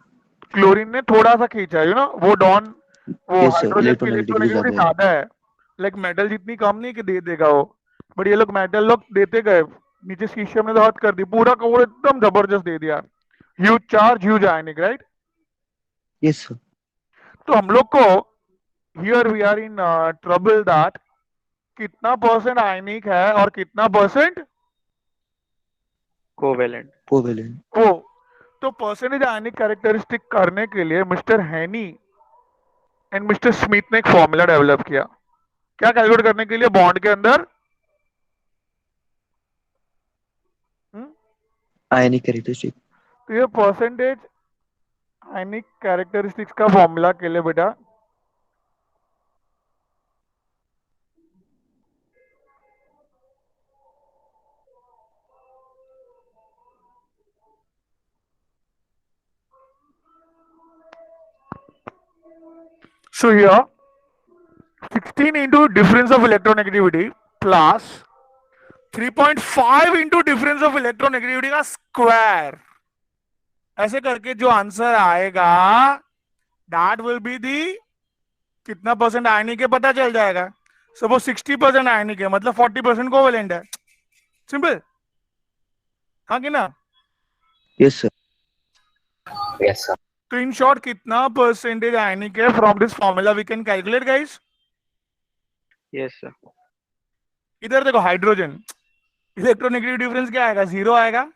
क्लोरीन ने थोड़ा सा खींचा, वो डॉन, वो यस सर, हाइड्रोजन की इलेक्ट्रोनेगेटिविटी इलेक्ट्रोनेगेटिविटी ज्यादा है। ज्यादा है। लाइक मेटल जितनी कम नहीं कि दे देगा वो, बट ये लोग मेटल लोग देते गए, नीचे शीशम ने तो हद कर दी, पूरा का पूरा एकदम जबरदस्त दे दिया। Huge charge, huge ionic, right? Yes sir. तो हम लोग को here we are in trouble that कितना परसेंट आयनिक है और कितना परसेंट कोवेलेंट। कोवेलेंट। वो। तो परसेंटेज आयनिक कैरेक्टरिस्टिक करने के लिए मिस्टर हैनी एंड मिस्टर स्मिथ ने एक फॉर्मूला डेवलप किया। क्या कैलकुलेट करने के लिए? बॉन्ड के अंदर आयनिक कैरेक्टरिस्टिक। तो ये परसेंटेज आयनिक कैरेक्टरिस्टिक्स का फॉर्मूला के लिए बेटा so here 16 into difference of electronegativity plus 3.5 into difference of electronegativity का स्क्वायर, ऐसे करके जो आंसर आएगा दैट विल बी दी कितना परसेंट आयनिक है पता चल जाएगा। सपोज 60% आयनिक है, मतलब 40% कोवेलेंट है। सिंपल, हाँ कि ना? Yes sir. Yes sir. तो इन शॉर्ट कितना परसेंटेज आयनिक है from this formula we can calculate guys. Yes sir. इधर देखो, हाइड्रोजन इलेक्ट्रोनेगेटिव डिफरेंस क्या आएगा? 0 आएगा।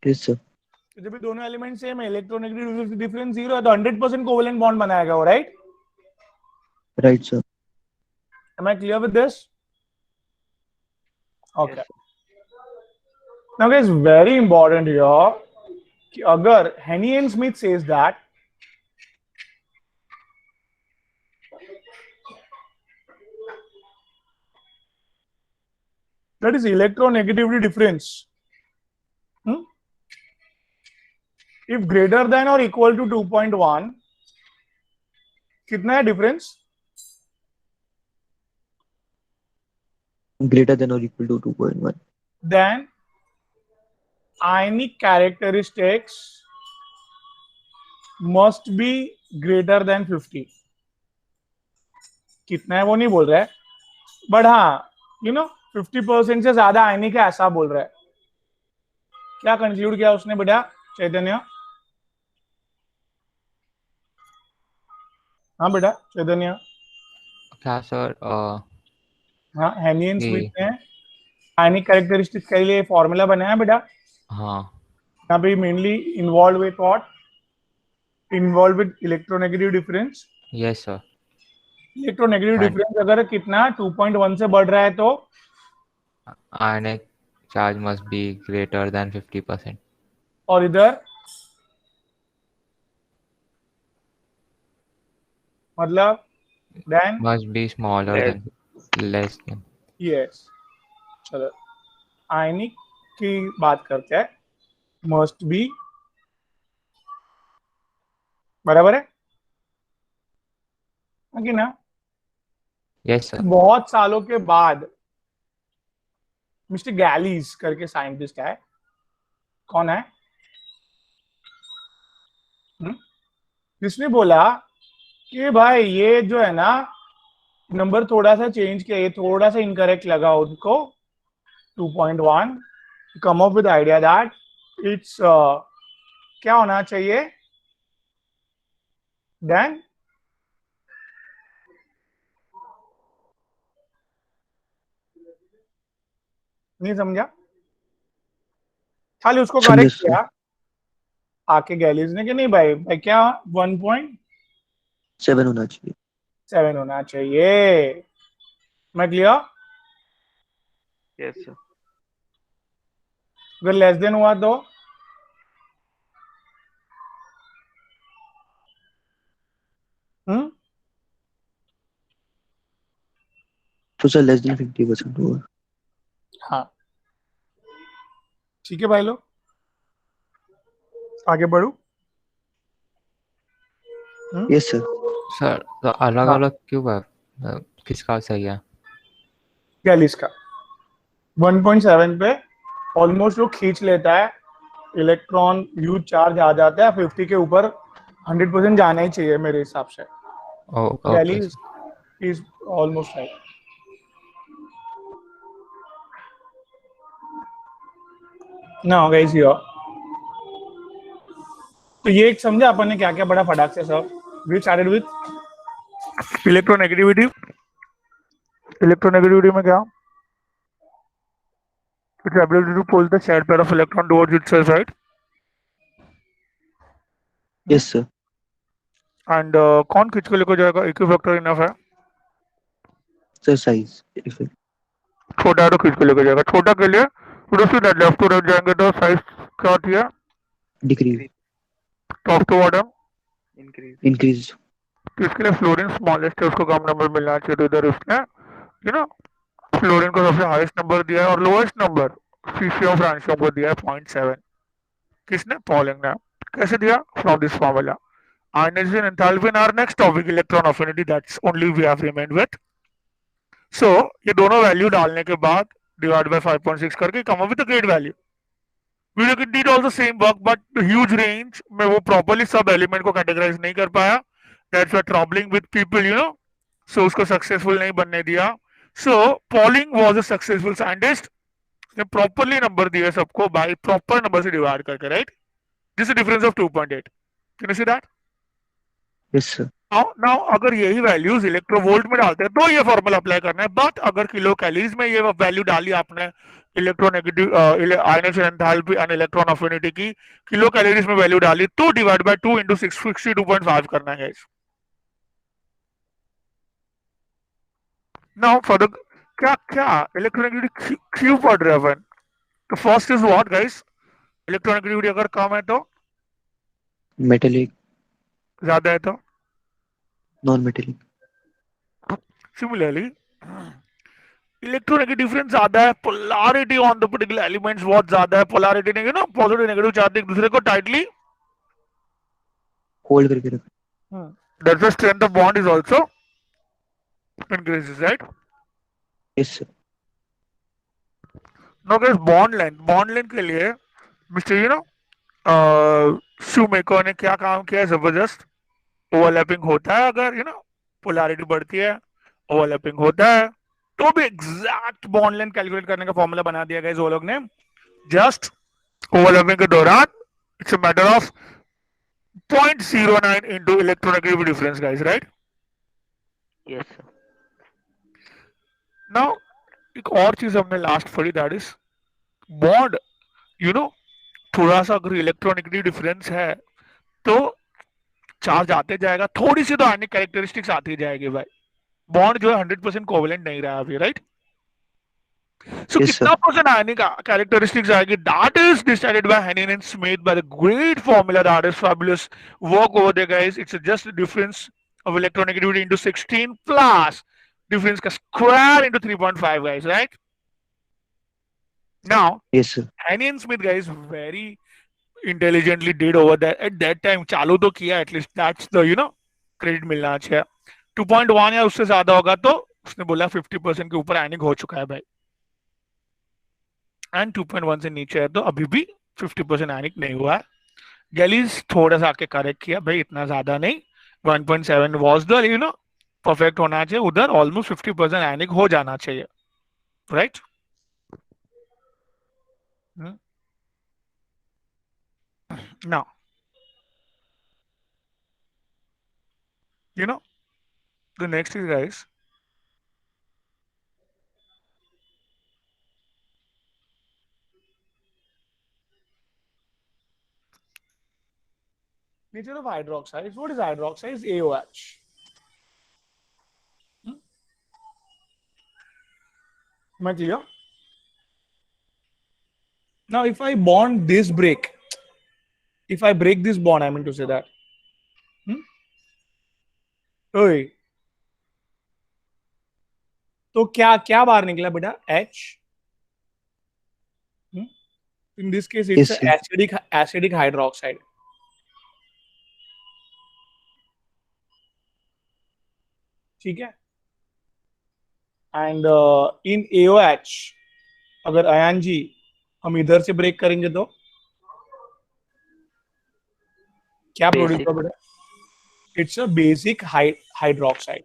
Yes sir. तो जब भी दोनों एलिमेंट सेम है, इलेक्ट्रोनेगेटिव डिफरेंस 0 है, तो 100% कोवेलेंट बॉन्ड बनाएगा वो, राइट? Right sir. Am I clear with this? Okay. Yes, Now guys, very important here कि अगर Henny and Smith says that that is electronegativity difference if greater than or equal to 2.1, कितना है difference? Greater than और equal to 2.1। Then ionic characteristics must be greater than 50। कितना है वो नहीं बोल रहा है, बट हाँ 50% से ज्यादा आयनिक है ऐसा बोल रहा है। क्या कंक्लूड किया उसने बेटा चैतन्य? हाँ बेटा चैतन्य। क्या सर? हाँ, हैनी एंड स्मिथ ये ने आयनिक कैरेक्टरिस्टिक्स के लिए फॉर्मूला बनाया बेटा। हाँ यहाँ पे mainly involve with what? Involve with electronegative difference. Yes sir. Electronegative and difference अगर कितना 2.1 से बढ़ रहा है तो ionic charge must be greater than 50%। और इधर मतलब than must be smaller less। Than less than. Yes. चलो आयनिक की बात करते हैं, मस्ट बी, बराबर है कि ना? Yes sir. बहुत सालों के बाद मिस्टर गैलीज करके साइंटिस्ट है, कौन है? जिसने बोला कि भाई ये जो है ना नंबर थोड़ा सा चेंज किया, ये थोड़ा सा इनकरेक्ट लगा उनको 2.1, कम up with idea that it's क्या होना चाहिए देन नहीं समझा, खाली उसको समझे करेक्ट सर। किया आके गैलीज ने कि नहीं भाई भाई क्या 1.7 7 होना चाहिए। होना चाहिए। मैं क्लियर? Yes sir. अगर लेस देन हुआ तो हम्म तो सर लेस देन 50% होगा। हाँ ठीक है भाई लोग, आगे बढ़ू। Yes sir. सर तो अलग हाँ अलग क्यों है? किसका सही है? गैलीज का 1.7 पे ऑलमोस्ट वो खींच लेता है, इलेक्ट्रॉन ह्यूज चार्ज आ जाता है 50 के ऊपर, 100% जाना ही चाहिए मेरे हिसाब से। Okay galleys is almost right. ना गाइस हियर, तो ये एक समझा अपन ने क्या क्या पढ़ा फटाक से सब। We started with electronegativity. Electronegativity में क्या, its ability to pull the shared pair of electron towards itself, right? Yes sir. And कौन खींच के लेकर जाएगा, एक ही फैक्टर इनफ है। Sir size effect. छोटा है तो खींच के लेकर जाएगा, छोटा के लिए लेफ्ट टू राइट जाएंगे तो साइज क्या होती है, decrease. Top to bottom. Increase. Increase. तो इसके लिए फ्लोरीन स्मॉलेस्ट है, उसको कम नंबर मिलना चाहिए, तो इधर उसने यू नो फ्लोरीन को सबसे हाईएस्ट नंबर दिया है और lowest number CC of ransom को दिया है 0.7। किसने, पॉलिंग ने। कैसे दिया, from this formula. ionization enthalpy in our next topic electron affinity, that's only we have remained with. So ये दोनों वैल्यू डालने के बाद डिवाइड बाय 5.6 करके कम up with the grade value. We did all the same work but the huge range में वो properly सब element को कैटेगराइज नहीं कर पाया, that's why troubling with people, you know, so उसको सक्सेसफुल नहीं बनने दिया। So Pauling was a successful scientist, उसने प्रॉपरली नंबर दिए सबको बाय प्रॉपर नंबर से डिवाइड करके, right? This is difference of 2.8, can you see that? Yes sir. Now अगर यही वैल्यूज इलेक्ट्रोवोल्ट में डालते हैं तो ये फॉर्मूला अप्लाई करना है, बट अगर किलो कैलोरीज में ये वैल्यू डाली आपने electronegative ionization enthalpy and electron affinity की, किलो कैलोरीज में वैल्यू डाली तो डिवाइड बाय 2 इंटू 62.5 करना है गाइस। नाउ फॉर द क्या क्या इलेक्ट्रोनेगेटिविटी क्यों पढ़ रहे हैं अपन, तो first is what guys, electronegativity अगर कम है तो, मेटेलिक। ज्यादा है तो। Non metallic. Similarly electronegative difference ज्यादा है, polarity on the particular elements बहुत ज्यादा है, पोलैरिटी नहीं, ना पॉजिटिव नेगेटिव चार्ज एक दूसरे को टाइटली होल्ड करके रख। That's the strength of bond is also increases, right? Yes sir. No guys, bond length के लिए मिस्टर शूमेकर ने क्या काम किया है जबरदस्त। ओवरलैपिंग होता है अगर पोलैरिटी बढ़ती है, ओवरलैपिंग होता है तो भी एग्जैक्ट बॉन्ड लेंथ कैलकुलेट करने का फॉर्मूला बना दिया गाइस वो लोग ने। जस्ट ओवरलैपिंग के दौरान it's a matter of 0.09 into electronegativity difference, guys, right? Yes sir. Now एक और चीज हमने लास्ट पढ़ी, दैट इज बॉन्ड, थोड़ा सा अगर इलेक्ट्रोनेगेटिव डिफरेंस है तो चार्ज आते जाएगा, थोड़ी सी तो आयनिक कैरेक्टरिस्टिक्स आती जाएगी भाई। बॉन्ड जो है 100% कोवेलेंट नहीं रहा अभी, राइट? सो Yes, कितना sir. परसेंट आयनिक कैरेक्टरिस्टिक्स आएगी, that is decided by Hannay and Smith by the great formula, that is fabulous work over there guys. Its just difference of electronegativity into 16 plus difference का square into 3.5 guys, right? Now Yes, sir. Haney and Smith guys very intelligently did over that at that time, चालू तो किया, at least that's the credit मिलना चाहिए। 2.1 या उससे ज्यादा होगा तो उसने बोला 50% के ऊपर आयनिक हो चुका है भाई, एंड 2.1 से नीचे है तो अभी भी 50% आयनिक नहीं हुआ है। गैलीज थोड़ा सा आके करेक्ट किया भाई, इतना ज्यादा नहीं, 1.7 was the परफेक्ट होना चाहिए, उधर ऑलमोस्ट 50% आयनिक हो जाना चाहिए, right? Now you know the next is, guys, nature of hydroxides. What is hydroxides? AOH. Am I clear? Now, if I bond this break, if I break this bond, I mean to say that. ओए, तो क्या क्या बाहर निकला बेटा? H. In this case, it's Yes, a sir. acidic hydroxide. ठीक है? And in AOH, अगर आयन जी हम इधर से ब्रेक करेंगे तो क्या प्रोड्यूस Basic. होगा बेटा? It's a basic hydroxide.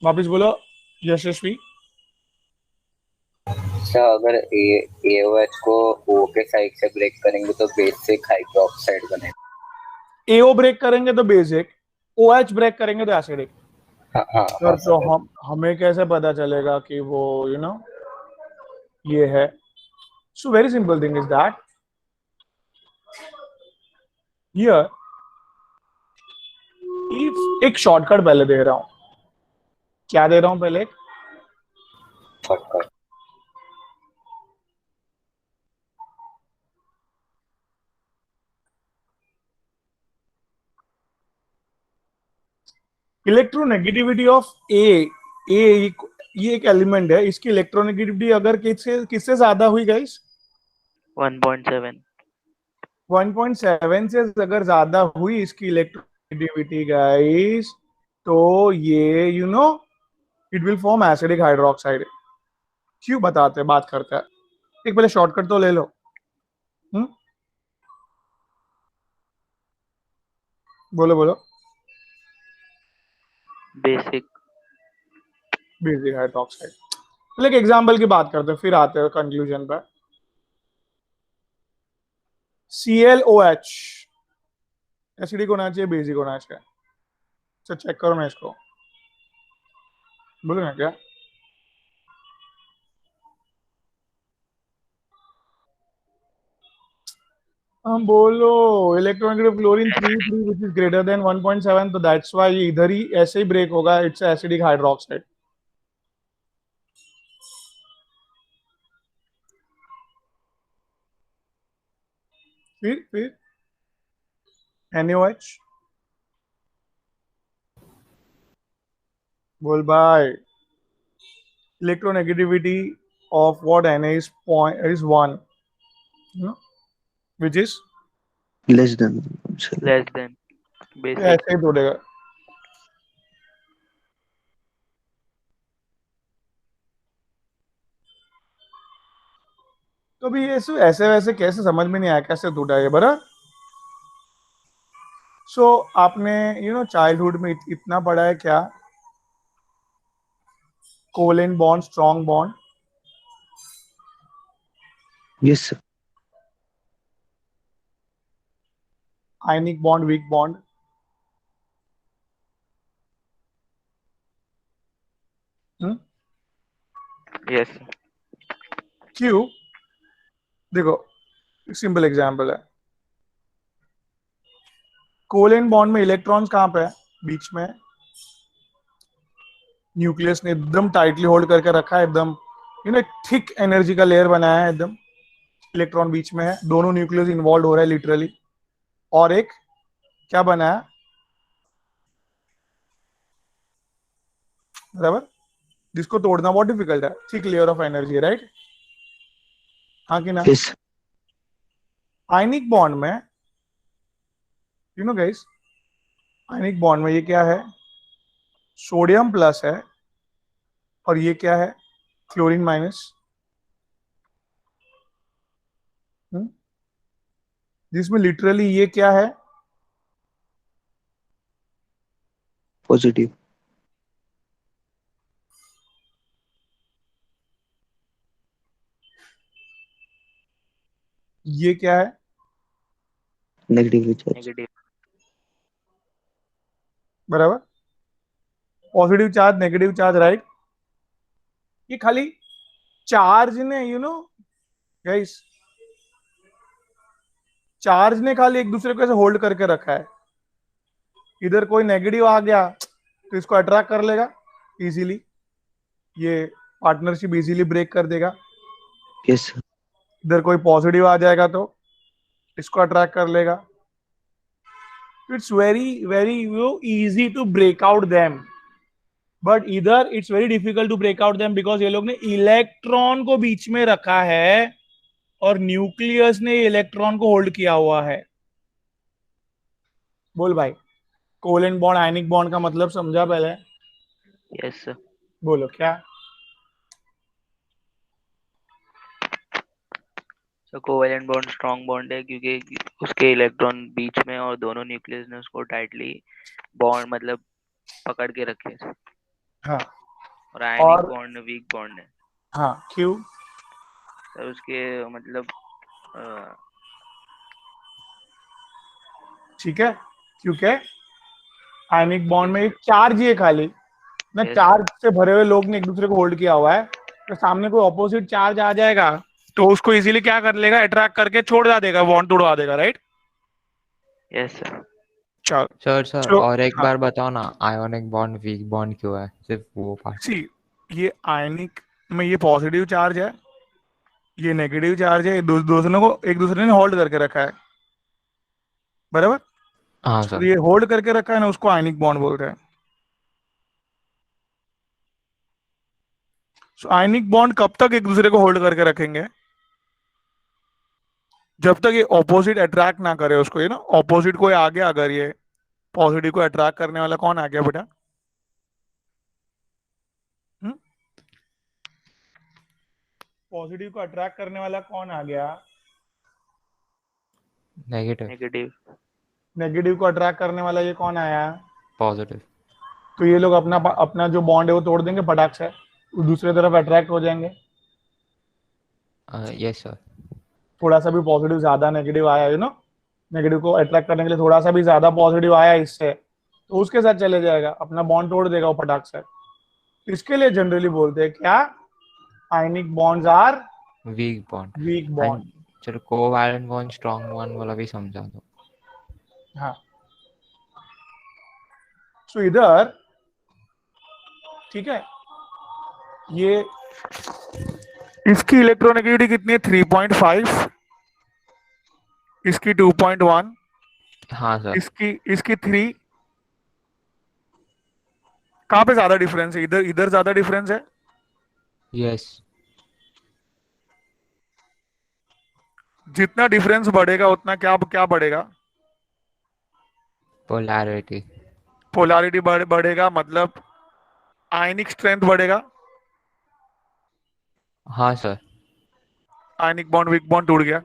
वापस बोलो यशस्वी. सर अगर AOH को O के साइड से ब्रेक करेंगे तो बेसिक हाइड्रोक्साइड बनेगा. AO ब्रेक करेंगे तो बेसिक, OH ब्रेक करेंगे तो एसिडिक. हाँ हाँ सर हाँ तो सर. हमें कैसे पता चलेगा कि वो ये है? So very simple thing is that here, if एक शॉर्टकट पहले दे रहा हूं. क्या दे रहा हूं पहले? शॉर्टकट. इलेक्ट्रोनेगेटिविटी ऑफ ए. ये एक एलिमेंट है, इसकी इलेक्ट्रोनेगेटिविटी अगर किससे किससे ज्यादा हुई गाइस? 1.7. 1.7 से अगर ज्यादा हुई इसकी इलेक्ट्रोनेगेटिविटी गाइस, तो ये it will form acidic hydroxide. क्यों बताते हैं, बात करते हैं. एक पहले शॉर्टकट तो ले लो. बोलो बोलो. Basic. Basic hydroxide. चलो एक एग्जांपल की बात करते हैं, फिर आते हैं कंक्लूजन पर. ClOH एसिडिक होना चाहिए, बेसिक होना चाहिए? अच्छा चेक करो मैं इसको. बोलो ना क्या? हम बोलो electronegative chlorine 3 which is greater than 1.7, तो दैट्स व्हाई ये इधर ही ऐसे ही ब्रेक होगा. It's acidic hydroxide. फिर NaOH. बोल भाई. Electronegativity of what Na is 1, which is Less than, sir. Less than. Basic. ऐसे ही तोड़ेगा. तो भी ये ऐसे वैसे कैसे समझ में नहीं आया कैसे टूटा ये बरा. सो आपने चाइल्डहुड में इतना पढ़ा है क्या? Covalent bond, strong bond. Yes, sir. Ionic bond, weak bond. Yes. क्यों? देखो सिंपल एग्जांपल है. कोवेलेंट बॉन्ड में इलेक्ट्रॉन्स कहां पे है? बीच में. न्यूक्लियस ने एकदम टाइटली होल्ड करके रखा है, एकदम थिक एनर्जी का लेयर बनाया है एकदम. इलेक्ट्रॉन बीच में है, दोनों न्यूक्लियस इन्वॉल्व हो रहा है लिटरली. और एक क्या बना है बराबर, जिसको तोड़ना बहुत डिफिकल्ट है. Thick layer of energy, right? हाँ कि ना? Yes, sir. आयनिक बॉन्ड में गाइस, आयनिक बॉन्ड में ये क्या है? सोडियम प्लस है. और ये क्या है? Chlorine minus. जिसमें लिटरली ये क्या है? पॉजिटिव। ये क्या है? Negative charge. नेगेटिव। बराबर। Positive charge, negative charge, right. ये खाली चार्ज ने गाइस, चार्ज ने खाली एक दूसरे को ऐसे होल्ड करके रखा है। इधर कोई नेगेटिव आ गया तो इसको अट्रैक्ट कर लेगा इजीली, ये पार्टनरशिप इजीली ब्रेक कर देगा। Yes sir. इधर कोई पॉजिटिव आ जाएगा तो इसको अट्रैक्ट कर लेगा। It's very very easy to break out them, but इधर it's very difficult to break out them because ये लोग ने इलेक्ट्रॉन को बीच में रखा है और न्यूक्लियस ने इलेक्ट्रॉन को होल्ड किया हुआ है। बोल भाई, कोवेलेंट बॉन्ड आयनिक बॉन्ड का मतलब समझा पहले? Yes sir. बोलो क्या? सो कोवेलेंट बॉन्ड स्ट्रॉन्ग बॉन्ड है क्योंकि उसके इलेक्ट्रॉन बीच में और दोनों न्यूक्लियस ने उसको टाइटली बॉन्ड मतलब पकड़ के रखे हैं। हाँ। और आयनिक और बॉन्ड वीक बॉन्ड है हाँ, क्यों? सर। उसके मतलब ठीक है, क्योंकि आयनिक बॉन्ड में एक चार्ज ही है खाली ना, Yes, चार्ज से भरे हुए लोग ने एक दूसरे को होल्ड किया हुआ है, तो सामने कोई ऑपोजिट चार्ज आ जाएगा तो उसको इजीली क्या कर लेगा, अट्रैक्ट करके छोड़ देगा, बॉन्ड तोड़वा देगा, राइट? Yes sir. चल। सर तो और एक हाँ, बार बताओ ना, आयोनिक बॉन्ड वीक बॉन्ड क्यों है, सिर्फ वो पार्ट। सी, ये आयनिक में ये पॉजिटिव चार्ज है, ये नेगेटिव चार्ज है, दोनों को एक दूसरे ने होल्ड करके रखा है, बराबर। हाँ तो सर। ये होल्ड करके रखा है ना, उसको आयनिक बॉन्ड बोलते हैं। So, आयनिक बॉन्ड कब तक एक दूसरे को होल्ड करके रखेंगे? जब तक ये ऑपोजिट अट्रैक्ट ना करे उसको, ये ना ऑपोजिट कोई आ गया, अगर ये पॉजिटिव को अट्रैक्ट करने वाला कौन आ गया बेटा? पॉजिटिव को अट्रैक्ट करने वाला कौन आ गया? नेगेटिव। नेगेटिव। नेगेटिव को अट्रैक्ट करने वाला ये कौन आया? पॉजिटिव। तो ये लोग अपना अपना जो बॉन्ड है वो तोड़ देंगे फटाक से, वो दूसरे तरफ अट्रैक्ट हो जाएंगे। Yes sir. थोड़ा सा भी पॉजिटिव ज्यादा नेगेटिव आया, नेगेटिव को अट्रैक्ट करने के लिए थोड़ा सा भी ज्यादा पॉजिटिव आया इससे, तो उसके साथ चले जाएगा, अपना बॉन्ड तोड़ देगा वो फटाक से। इसके लिए जनरली बोलते हैं क्या? Ionic bonds are weak bond. Weak and bond. चलो कोवैलेंट बॉन्ड स्ट्रॉन्ग बॉन्ड वाला भी समझा दो। हाँ। सो इधर ठीक है, ये इसकी इलेक्ट्रोनेगेटिविटी कितनी है? 3.5, इसकी 2.1, हाँ सर। इसकी 3। कहाँ पे ज्यादा डिफरेंस है? इधर इधर ज्यादा डिफरेंस है। यस। जितना डिफरेंस बढ़ेगा उतना क्या क्या बढ़ेगा? पोलैरिटी। पोलैरिटी बढ़ेगा, मतलब आयनिक स्ट्रेंथ बढ़ेगा। हाँ sir. Ionic bond weak bond टूट गया।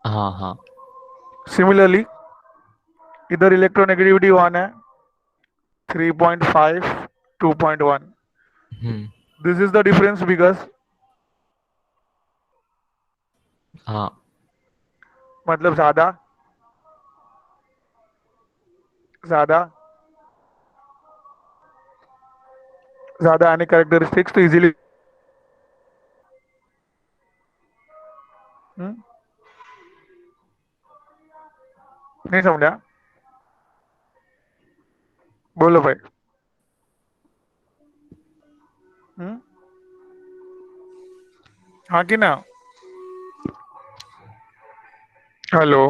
हाँ हाँ। सिमिलरली इधर इलेक्ट्रोनेगेटिविटी 1 है, 3.5, 2.1। Hmm. This is the difference because, हाँ। मतलब ज्यादा ज्यादा ज्यादा आयनिक कैरेक्टरिस्टिक्स तो इजीली। नहीं समझा? बोलो भाई। हम्म? हाँ कि ना? Hello?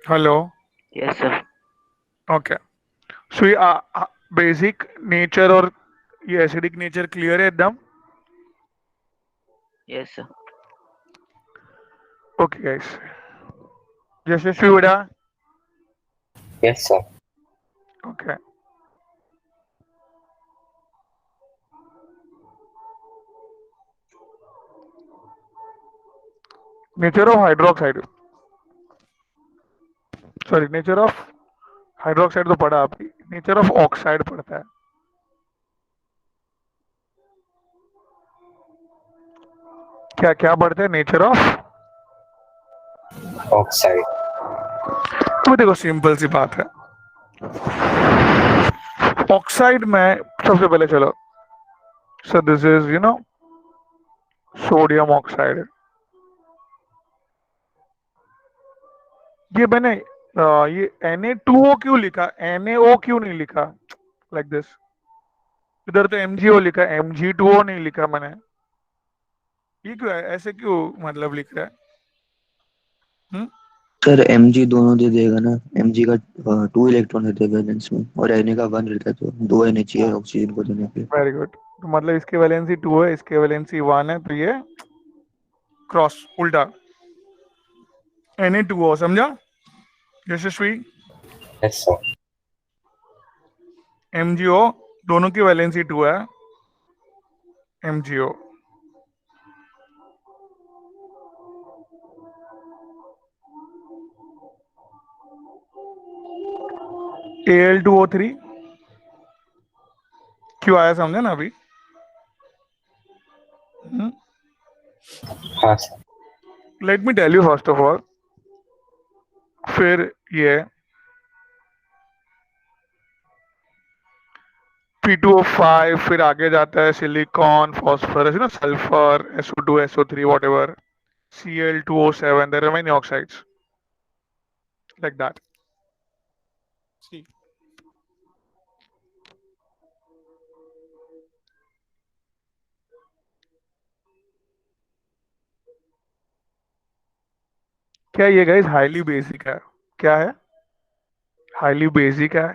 Hello? Yes sir. Okay. So ये बेसिक नेचर और ये एसिडिक नेचर क्लियर है एकदम? Yes sir. ओके गाइस, यशस्वी बेटा। Yes sir. Okay. Nature of hydroxide, sorry, nature of hydroxide तो पढ़ा आपकी, नेचर ऑफ ऑक्साइड पढ़ता है। क्या क्या पढ़ते हैं? Nature of. ऑक्साइड। तो देखो सिंपल सी बात है, ऑक्साइड में सबसे पहले चलो, so this is sodium oxide. ये मैंने ये Na2O क्यों लिखा, NaO क्यों नहीं लिखा लाइक दिस? इधर तो MgO लिखा, Mg2O नहीं लिखा मैंने, ये क्यों है ऐसे, क्यों मतलब लिख रहा है? हम्म? सर Mg दोनों दे देगा ना, Mg का 2 इलेक्ट्रॉन रहते हैं वैलेंस में और Na का 1 रहता है, तो 2 Na चाहिए ऑक्सीजन को देने के लिए। Very good. तो मतलब इसकी वैलेंसी 2 है, इसकी वैलेंसी 1 है, तो ये क्रॉस उल्टा Na2O, समझा यशस्वी? Yes sir. MgO दोनों की वैलेंसी 2 है, MgO। Al2O3 क्यों आया समझे ना अभी? हाँ sir. Let me tell you first of all, फिर ये P2O5, फिर आगे जाता है silicon, phosphorus, sulphur, SO2, SO3, whatever, Cl2O7, there are many oxides like that. See. क्या ये गाइस हाईली बेसिक है? क्या है? हाईली बेसिक है,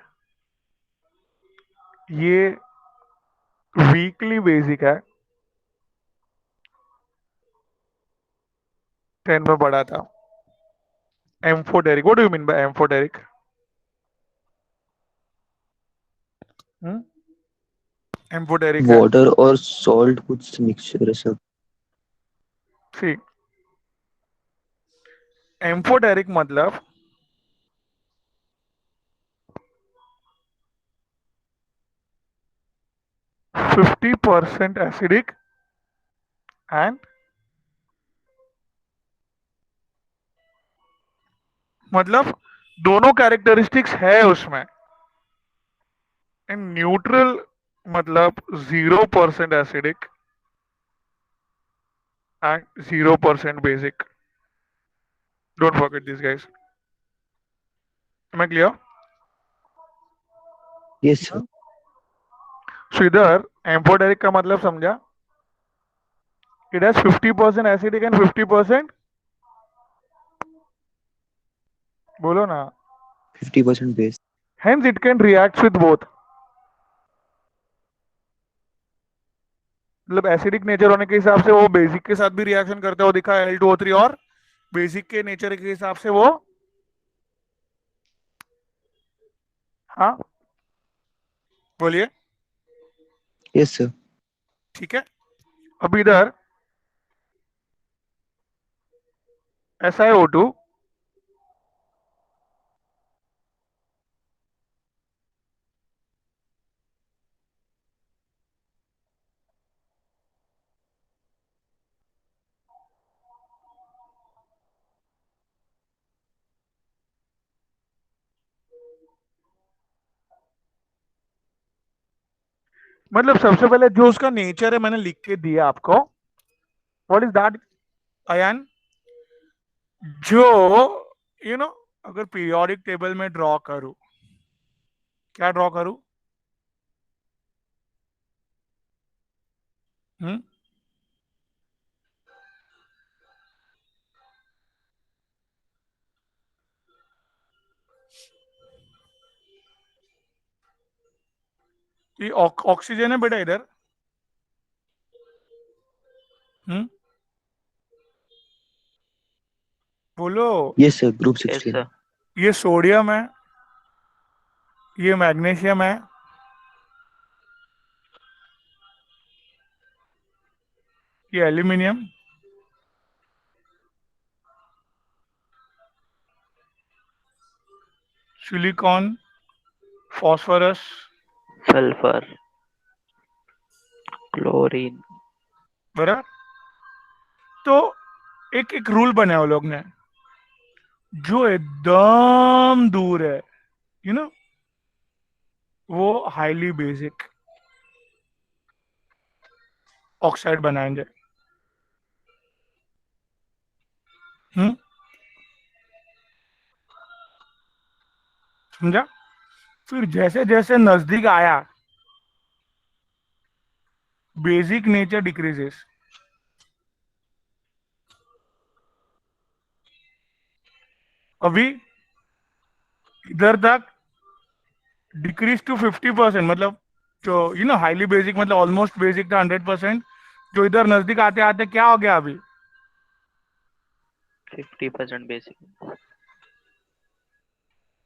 ये वीकली बेसिक है, 10 में पढ़ा था। Amphoteric, what do you mean by amphoteric? Amphoteric है, वाटर और सॉल्ट कुछ मिक्सचर है सब। सी एम्फोटेरिक मतलब 50% एसिडिक एंड मतलब दोनों कैरेक्टरिस्टिक्स है उसमें, एंड न्यूट्रल मतलब 0% acidic and 0% basic. Don't forget this guys. Am I clear? Yes sir. So इधर एम्फोटेरिक का मतलब समझा, इट हैज 50% एसिडिक एंड 50%, बोलो ना, 50% base. hence it can react with both। मतलब एसिडिक नेचर होने के हिसाब से वो बेसिक के साथ भी रिएक्शन करते हुए दिखा L2O3, और बेसिक के नेचर के हिसाब से वो, हाँ बोलिए, यस सर। ठीक है। अब इधर SiO2, मतलब सबसे पहले जो उसका नेचर है मैंने लिख के दिया आपको, व्हाट इज दैट अयन? जो यू नो अगर पीरियोडिक टेबल में ड्रॉ करूं, क्या ड्रॉ करूं? हम्म? ये ऑक्सीजन है बेटा इधर। हम्म? बोलो। Yes sir, group yes 16। Sir. ये सोडियम है, ये मैग्नीशियम है, ये aluminium, silicon, phosphorus, sulphur, chlorine. बराबर। तो एक एक रूल बनाया वो लोग ने, जो एकदम दूर है, यू नो, वो हाईली बेसिक ऑक्साइड बनाएंगे। हम्म, समझा? फिर जैसे जैसे नजदीक आया, बेसिक नेचर डिक्रीजेस। अभी इधर तक डिक्रीज टू 50%, मतलब जो हाईली बेसिक मतलब ऑलमोस्ट बेसिक था 100%, जो इधर नजदीक आते आते क्या हो गया अभी? 50% बेसिक।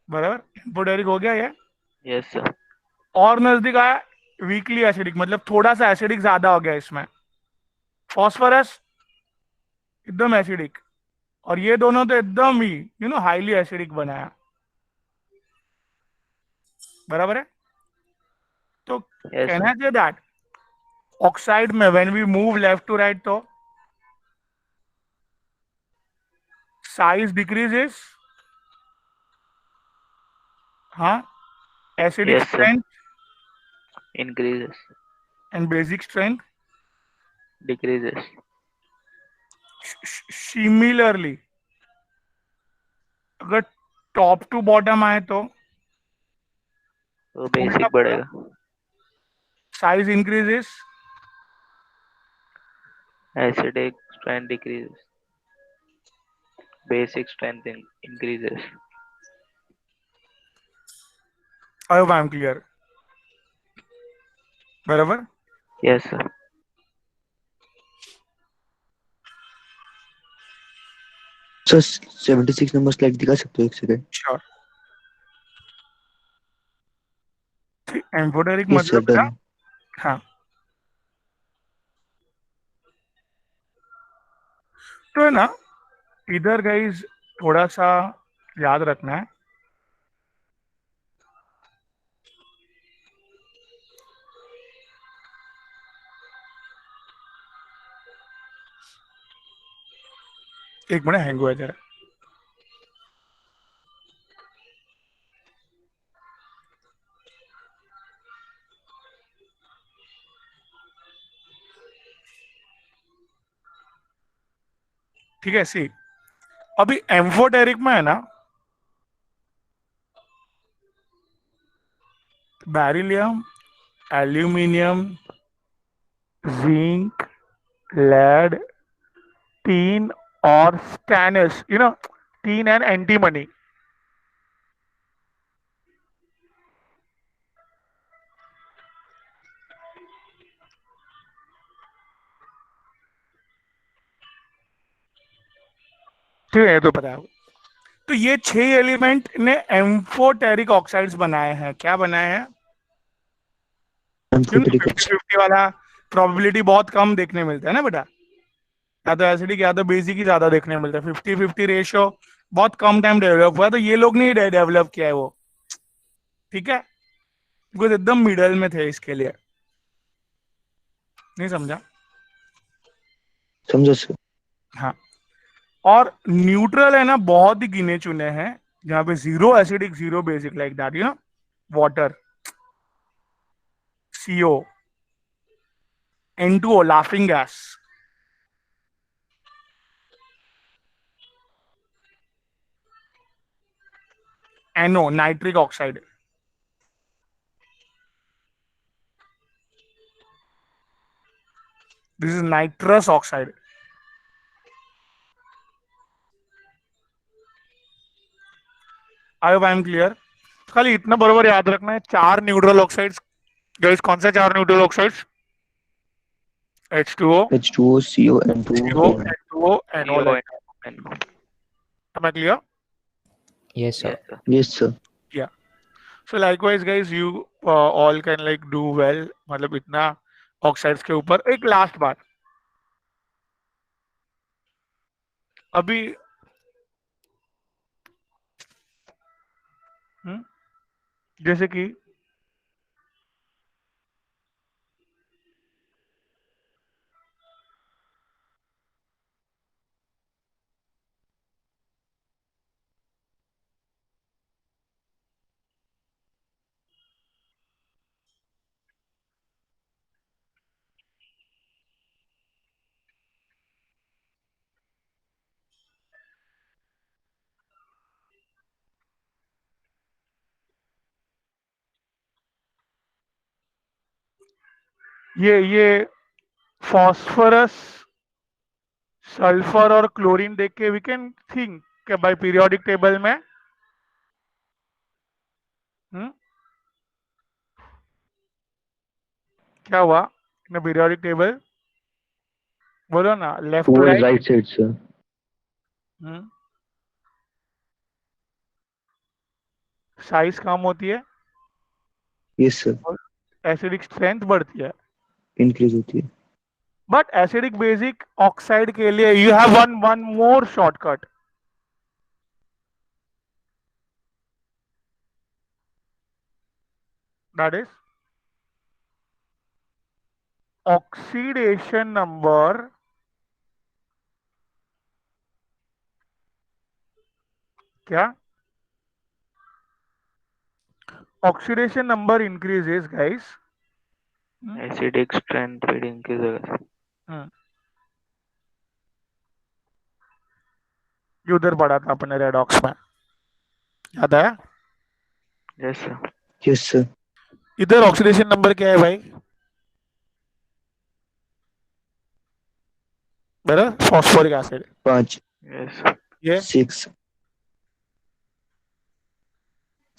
बराबर, इम्पोटेरिक हो गया ये। Yes sir. और नजदीक आया, वीकली एसिडिक, मतलब थोड़ा सा एसिडिक ज्यादा हो गया इसमें। फॉस्फोरस एकदम एसिडिक, और ये दोनों तो एकदम ही हाईली एसिडिक बनाया। बराबर है? तो यस कहना सर। चाहिए दैट ऑक्साइड में when we move left to right, तो साइज डिक्रीजेस, हाँ, acidic yes sir. Strength increases. And basic strength. Decreases. Similarly अगर टॉप टू बॉटम आए तो तो उल्टा बेसिक पड़ेगा, बढ़ेगा। Size increases, acidic strength decreases. Basic strength increases. I hope I am clear. बराबर। Yes sir. Sir 76 number slide दिखा सकते हो एक second? Sure. Amphoteric yes sir, मतलब क्या? डन। हाँ, तो है ना, इधर गाइस थोड़ा सा याद रखना है, एक मिनट हैंग हुआ है जरा। ठीक है, सी, अभी एम्फोटेरिक में है ना, beryllium, aluminium, zinc, lead, tin और स्टैनस, टीन एंड एंटीमनी। ठीक है, ये तो पता है। तो ये 6 एलिमेंट ने एम्फोटेरिक ऑक्साइड्स बनाए हैं। क्या बनाए हैं? एम्फोटेरिक 50-50 वाला प्रोबेबिलिटी बहुत कम देखने मिलता है ना बेटा, या तो एसिडिक या तो बेसिक ही ज्यादा देखने मिलता है। 50-50 रेशियो बहुत कम टाइम डेवलप हुआ है, तो ये लोग ने डेवलप किया है वो। ठीक है, बिकॉज एकदम मिडल में थे इसके लिए। नहीं समझा? समझो सर। हाँ, और न्यूट्रल है ना, बहुत ही गिने चुने हैं जहाँ पे zero acidic zero basic, like that, water, CO, N2O laughing gas, NO nitric oxide, this is nitrous oxide. I hope I am clear. खाली इतना बरोबर याद रखना है, 4 न्यूट्रल ऑक्साइड्स। गाइस कौन से 4 neutral oxides? H2O, H2O, CO, N2O, CO, NO। N2O, NO, CO like that. and Am I clear? Yes, sir. Yes sir. Yes sir. Yeah. So likewise guys, you all can like do well, मतलब इतना oxides के ऊपर। एक last बात, अभी जैसे कि ये फॉस्फोरस, सल्फर और क्लोरीन देख के वी कैन थिंक कि भाई पीरियोडिक टेबल में क्या हुआ इन पीरियोडिक टेबल, बोलो ना, left to to is right. Right side sir. Size कम होती है यस सर। और एसिडिक स्ट्रेंथ बढ़ती है। इंक्रीज होती है। बट एसिडिक बेसिक ऑक्साइड के लिए you have one more shortcut, that is oxidation number क्या, oxidation number increases guys. Acidic strength reading की जगह से। ये उधर पढ़ा था अपने रेडॉक्स में, याद है? Yes sir. Yes sir. इधर ऑक्सीडेशन नंबर क्या है भाई? मेरा फॉस्फोरिक एसिड 5, यस ये 6, 7।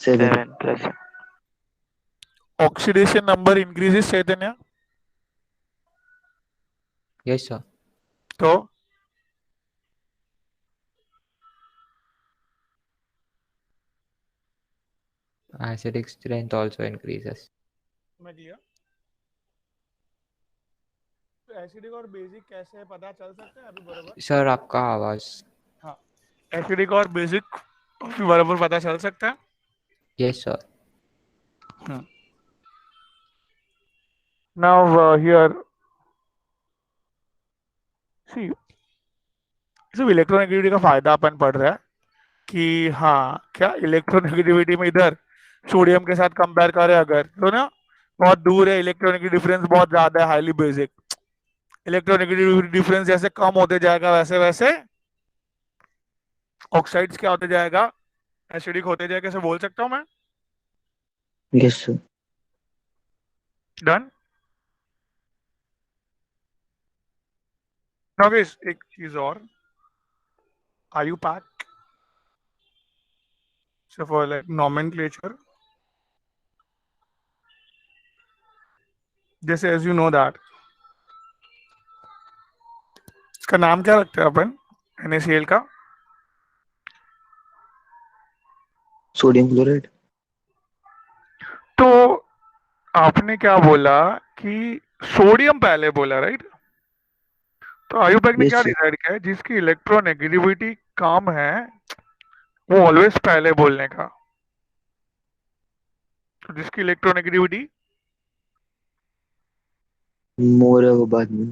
7 प्लस ऑक्सीडेशन नंबर इंक्रीजेस चैतन्य, Yes, sir. तो Acidic strength also increases. समझ लिया। तो एसिडिक और बेसिक कैसे पता चल सकता है अभी बराबर? सर आपका आवाज। हाँ, एसिडिक और बेसिक अभी बराबर पता चल सकता है। Yes, sir. नाउ हियर सी, सिर्फ इलेक्ट्रोनेगेटिविटी का फायदा अपन पढ़ रहा है कि हाँ क्या इलेक्ट्रोनेगेटिविटी में इधर सोडियम के साथ कंपेयर करें अगर तो ना बहुत दूर है, इलेक्ट्रोनेगेटिव डिफरेंस बहुत ज्यादा है, हाईली बेसिक। इलेक्ट्रोनेगेटिव डिफरेंस जैसे कम होते जाएगा वैसे वैसे ऑक्साइड्स क्या होते जाएगा, एसिडिक होते जाएगा, कैसे बोल सकता हूँ मैं? Yes sir. Done. Now guys एक चीज और, are you pack? So for like nomenclature, जैसे एज यू नो दैट, इसका नाम क्या रखते हैं अपन NaCl का? Sodium chloride. तो आपने क्या बोला कि सोडियम पहले बोला, राइट? तो आयुर्बेग ने क्या यस सर। डिसाइड किया है, जिसकी इलेक्ट्रोनेगेटिविटी कम है वो ऑलवेज पहले बोलने का, तो जिसकी इलेक्ट्रोनेगेटिविटी मोर है वो बाद में।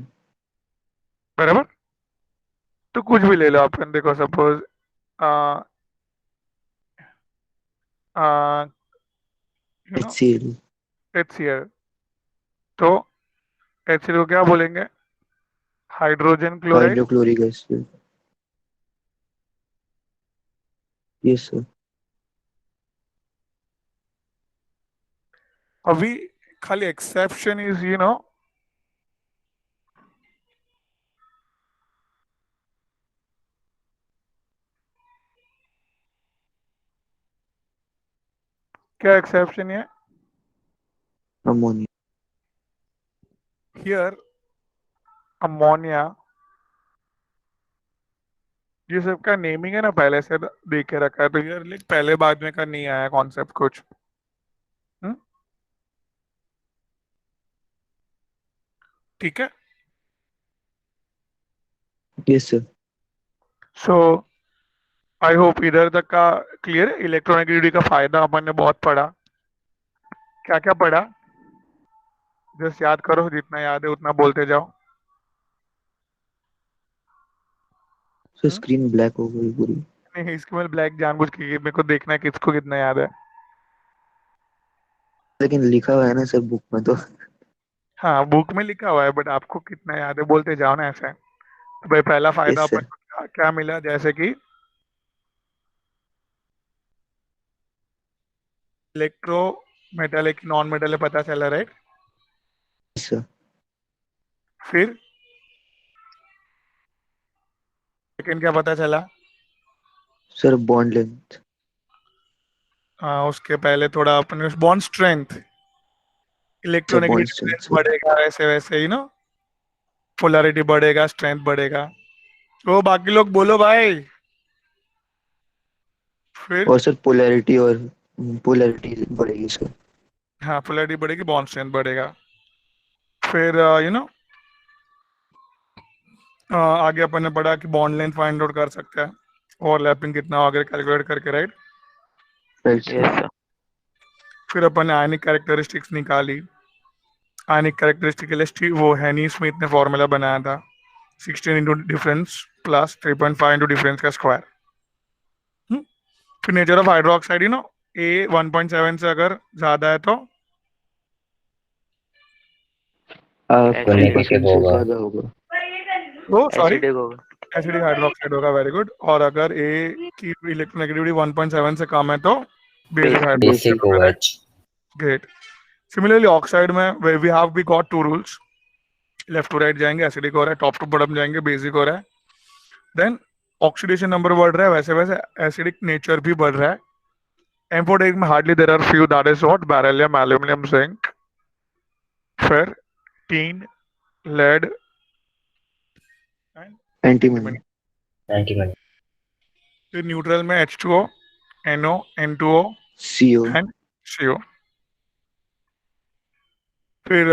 बराबर। तो कुछ भी ले लो अपन, देखो suppose you know HCl। HCl, तो HCl को क्या बोलेंगे? Hydrogen chloride. Hydrochloric acid. Yes sir. अभी खाली एक्सेप्शन इज क्या एक्सेप्शन है अमोनिया। हियर? अमोनिया, ये सब का नेमिंग है ना पहले से दे के रखा है, तो हियर लिख, पहले बाद में का नहीं आया कॉन्सेप्ट कुछ। हम्म? ठीक है। Yes sir. So I hope इधर तक का क्लियर है। इलेक्ट्रोनेगेटिविटी का फायदा अपन ने बहुत पढ़ा, क्या क्या पढ़ा? जस्ट याद करो, जितना याद है उतना बोलते जाओ। सर स्क्रीन ब्लैक हो गई पूरी। नहीं, इसके में ब्लैक जानबूझ के मेरे को देखना है किसको कितना याद है। लेकिन लिखा हुआ है ना सर बुक में तो। हाँ, बुक में लिखा हुआ है, बट आपको कितना याद है बोलते जाओ ना ऐसे। तो भाई पहला फायदा यस अपन सर। को क्या मिला, जैसे कि इलेक्ट्रो मेटल है कि नॉन मेटल है पता चला, राइट? सर फिर सेकंड क्या पता चला? Sir bond length. हाँ, उसके पहले थोड़ा अपने bond strength, sir bond electronegative strength strength sir. बढ़ेगा, वैसे वैसे ही ना पोलैरिटी बढ़ेगा, स्ट्रेंथ बढ़ेगा। तो बाकी लोग बोलो भाई। फिर और सर पोलैरिटी बढ़ेगी सर। हाँ, पोलैरिटी बढ़ेगी, बॉन्ड स्ट्रेंथ बढ़ेगा। फिर आगे अपन ने पढ़ा कि बॉन्ड लेंथ फाइंड आउट कर सकते हैं, ओवरलैपिंग कितना हो, अगर कैलकुलेट करके, right? Right sir. Yes sir. फिर अपन ने आयनिक कैरेक्टरिस्टिक्स निकाली। आयनिक कैरेक्टरिस्टिक के लिए वो हैनी स्मिथ ने फॉर्मूला बनाया था, 16 into difference plus 3.5 into difference का स्क्वायर। फिर नेचर ऑफ हाइड्रोक्साइड ए 1.7 से अगर ज्यादा है तो तो 20% नेगेटिव से होगा। ज्यादा होगा। ओ सॉरी, एसिडिक होगा। एसिडिक हाइड्रोक्साइड होगा, वेरी गुड। और अगर ए की इलेक्ट्रोनेगेटिविटी 1.7 से कम है तो बेसिक बेसिक। हाइड्रोक्साइड बेसिक होगा, होगा। राइट? ग्रेट। सिमिलरली ऑक्साइड में we have we got two rules, left to right जाएंगे एसिडिक हो रहा है, टॉप टू बॉटम जाएंगे बेसिक हो रहा है। देन ऑक्सीडेशन नंबर बढ़ रहा है, वैसे वैसे एसिडिक नेचर भी बढ़ रहा है। एम्फोटेरिक में hardly there are few, that is what beryllium, aluminium, zinc. फिर tin, lead and antimony. Antimony. फिर न्यूट्रल में H2O, NO, N2O CO. And CO। फिर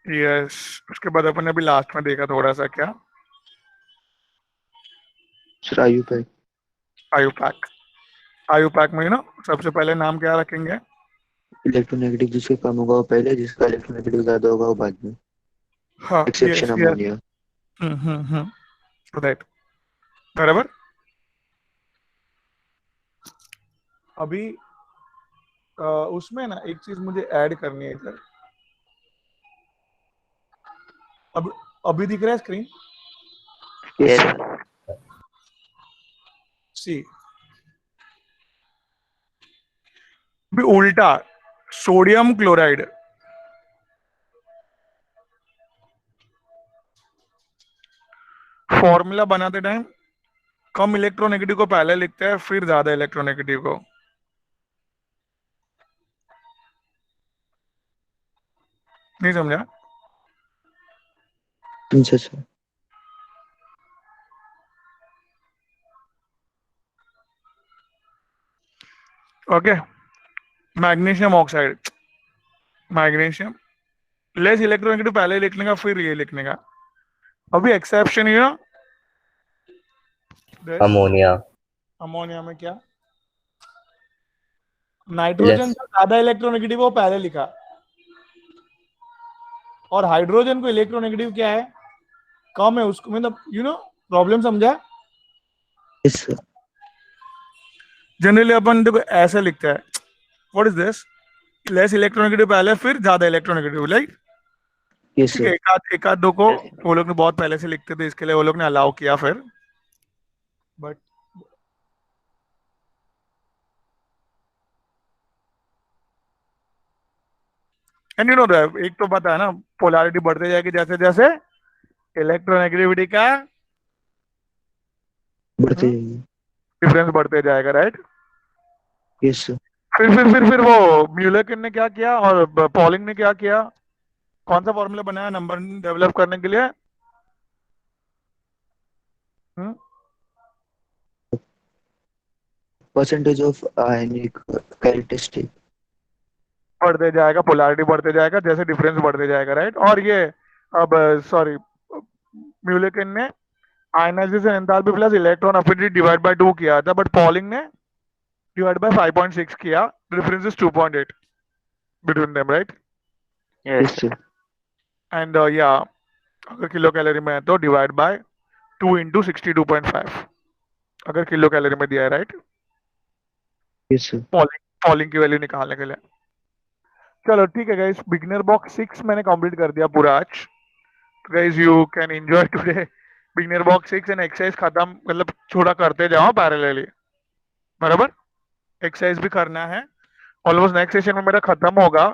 यस, उसके बाद अपन ने अभी लास्ट में देखा थोड़ा सा क्या, सर आयु पैक। आयु पैक। आयु पैक में सबसे पहले नाम क्या रखेंगे? इलेक्ट्रोनेगेटिव जिसके कम होगा वो पहले, जिसका इलेक्ट्रोनेगेटिव ज्यादा होगा वो बाद में। हाँ, exception yes yes. Ammonia. Right, बराबर। अभी उसमें ना एक चीज मुझे ऐड करनी है इधर। अब अभी दिख रहा है screen? Yes yes sir. Sir. See, अभी उल्टा, सोडियम क्लोराइड, फॉर्मूला बनाते टाइम कम इलेक्ट्रोनेगेटिव को पहले लिखते हैं, फिर ज्यादा इलेक्ट्रोनेगेटिव को। नहीं समझा? अच्छा sir. Okay. Magnesium oxide, magnesium less electronegative पहले लिखने का, फिर ये लिखने का। अभी एक्सेप्शन दिस, अमोनिया। अमोनिया में क्या, नाइट्रोजन लेस। जो ज्यादा इलेक्ट्रोनेगेटिव वो पहले लिखा, और हाइड्रोजन को इलेक्ट्रोनेगेटिव क्या है, कम है, उसको मतलब प्रॉब्लम समझा? Yes sir. जनरली अपन देखो ऐसे लिखते हैं, what is this, less electronegative पहले फिर ज्यादा इलेक्ट्रोनेगेटिव, राइट? यस ठीक है, सर। एक आध दो को यस। वो लोग ने बहुत पहले से लिखते थे, इसके लिए वो लोग ने अलाउ किया फिर, बट एंड एक तो पता है ना, पोलैरिटी बढ़ते जाएगी जैसे जैसे इलेक्ट्रोनेगेटिविटी का बढ़ते जाइए। डिफरेंस बढ़ते जाएगा, राइट? Yes sir. फिर वो म्यूलर ने क्या किया और पॉलिंग ने क्या किया, कौन सा फॉर्मूला बनाया नंबर डेवलप करने के लिए? Hmm? Percentage of ionic characteristic. बढ़ते जाएगा, पोलैरिटी बढ़ते जाएगा जैसे डिफरेंस बढ़ते जाएगा, राइट? और ये अब सॉरी, म्यूलेकिन ने ionization enthalpy plus electron affinity divide by 2 किया था, बट पॉलिंग ने डिवाइड बाय 5.6 किया, difference is 2.8। between them, right? Yes, Yes, sir. And yeah, अगर किलो कैलोरी में है तो डिवाइड बाय 2 इंटू 62.5 अगर किलो कैलोरी में दिया है, राइट? Yes, sir. फॉलिंग की वैल्यू निकालने के लिए। चलो ठीक है गाइस, बिगनर बॉक्स 6 मैंने कंप्लीट कर दिया पूरा आज। Guys you can enjoy today beginner box 6 and exercise खत्म, मतलब थोड़ा करते जाओ पैरेलली, बराबर? एक्सरसाइज भी करना है, ऑलमोस्ट नेक्स्ट सेशन में मेरा खत्म होगा।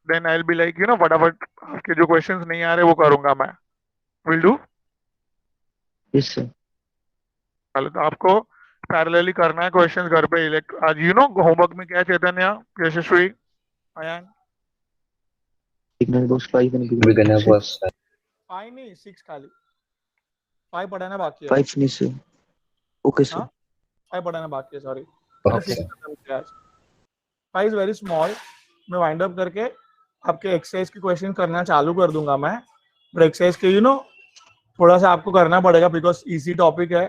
Then I will be like फटाफट आपके जो क्वेश्चंस नहीं आ रहे वो करूंगा मैं। Will do. Yes, sir. चलो तो आपको पैरेलली करना है क्वेश्चंस घर पे। आज होमवर्क में क्या है Chaitanya, Yashasvi, Ayaan? Signal box 5 and beginner beginner box box 6. 5 नहीं 6 खाली, 5 पढ़ाना बाकी है। 5 नहीं, sir. Okay, sir. हाँ 5 पढ़ाना बाकी है, sorry. Okay 5 is very small. मैं वाइंड अप करके आपके एक्सरसाइज के क्वेश्चन करना चालू कर दूंगा मैं, बट एक्सरसाइज के थोड़ा सा आपको करना पड़ेगा बिकॉज इजी टॉपिक है,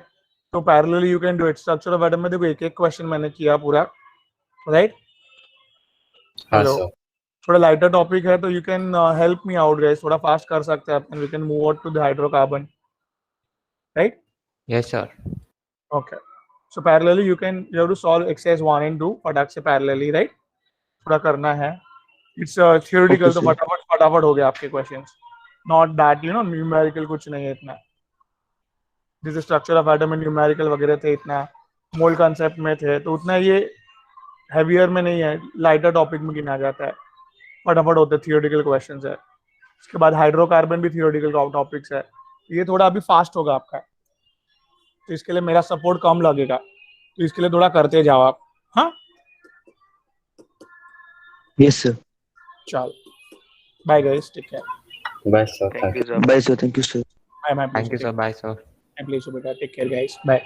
तो parallelly you can do it. Structure of atom में देखो एक एक क्वेश्चन मैंने किया पूरा, राइट? हाँ हेलो, सर थोड़ा लाइटर टॉपिक है तो you can help me out guys, थोड़ा फास्ट कर सकते हैं अपन। We can move out to the hydrocarbon, right? Yes, sir. Okay. So parallelly you have to solve exercise 1 and 2 फटाक से parallelly, right? थोड़ा करना है। It's theoretical, Okay, तो sir. फटाफट हो गया आपके questions. Not that numerical कुछ नहीं है इतना। जैसे स्ट्रक्चर ऑफ एटम में न्यूमेरिकल वगैरह थे, इतना मोल कंसेप्ट में थे, तो उतना ये हैवियर में नहीं है, लाइटर टॉपिक में गिना जाता है। फटाफट होते थियोरेटिकल क्वेश्चंस है। उसके बाद हाइड्रोकार्बन भी थियोरेटिकल टॉपिक्स है। ये थोड़ा अभी फास्ट होगा आपका, तो इसके लिए मेरा सपोर्ट कम लगेगा, तो इसके लिए थोड़ा करते जाओ आप। हाँ Yes, sir. चलो, बाय गाइस, टेक केयर। बस sir thank you, sir. Bye, sir. Thank you, sir. Bye my Thank you, sir. Bye, sir. Please बेटा, टेक केयर गाइस, बाय।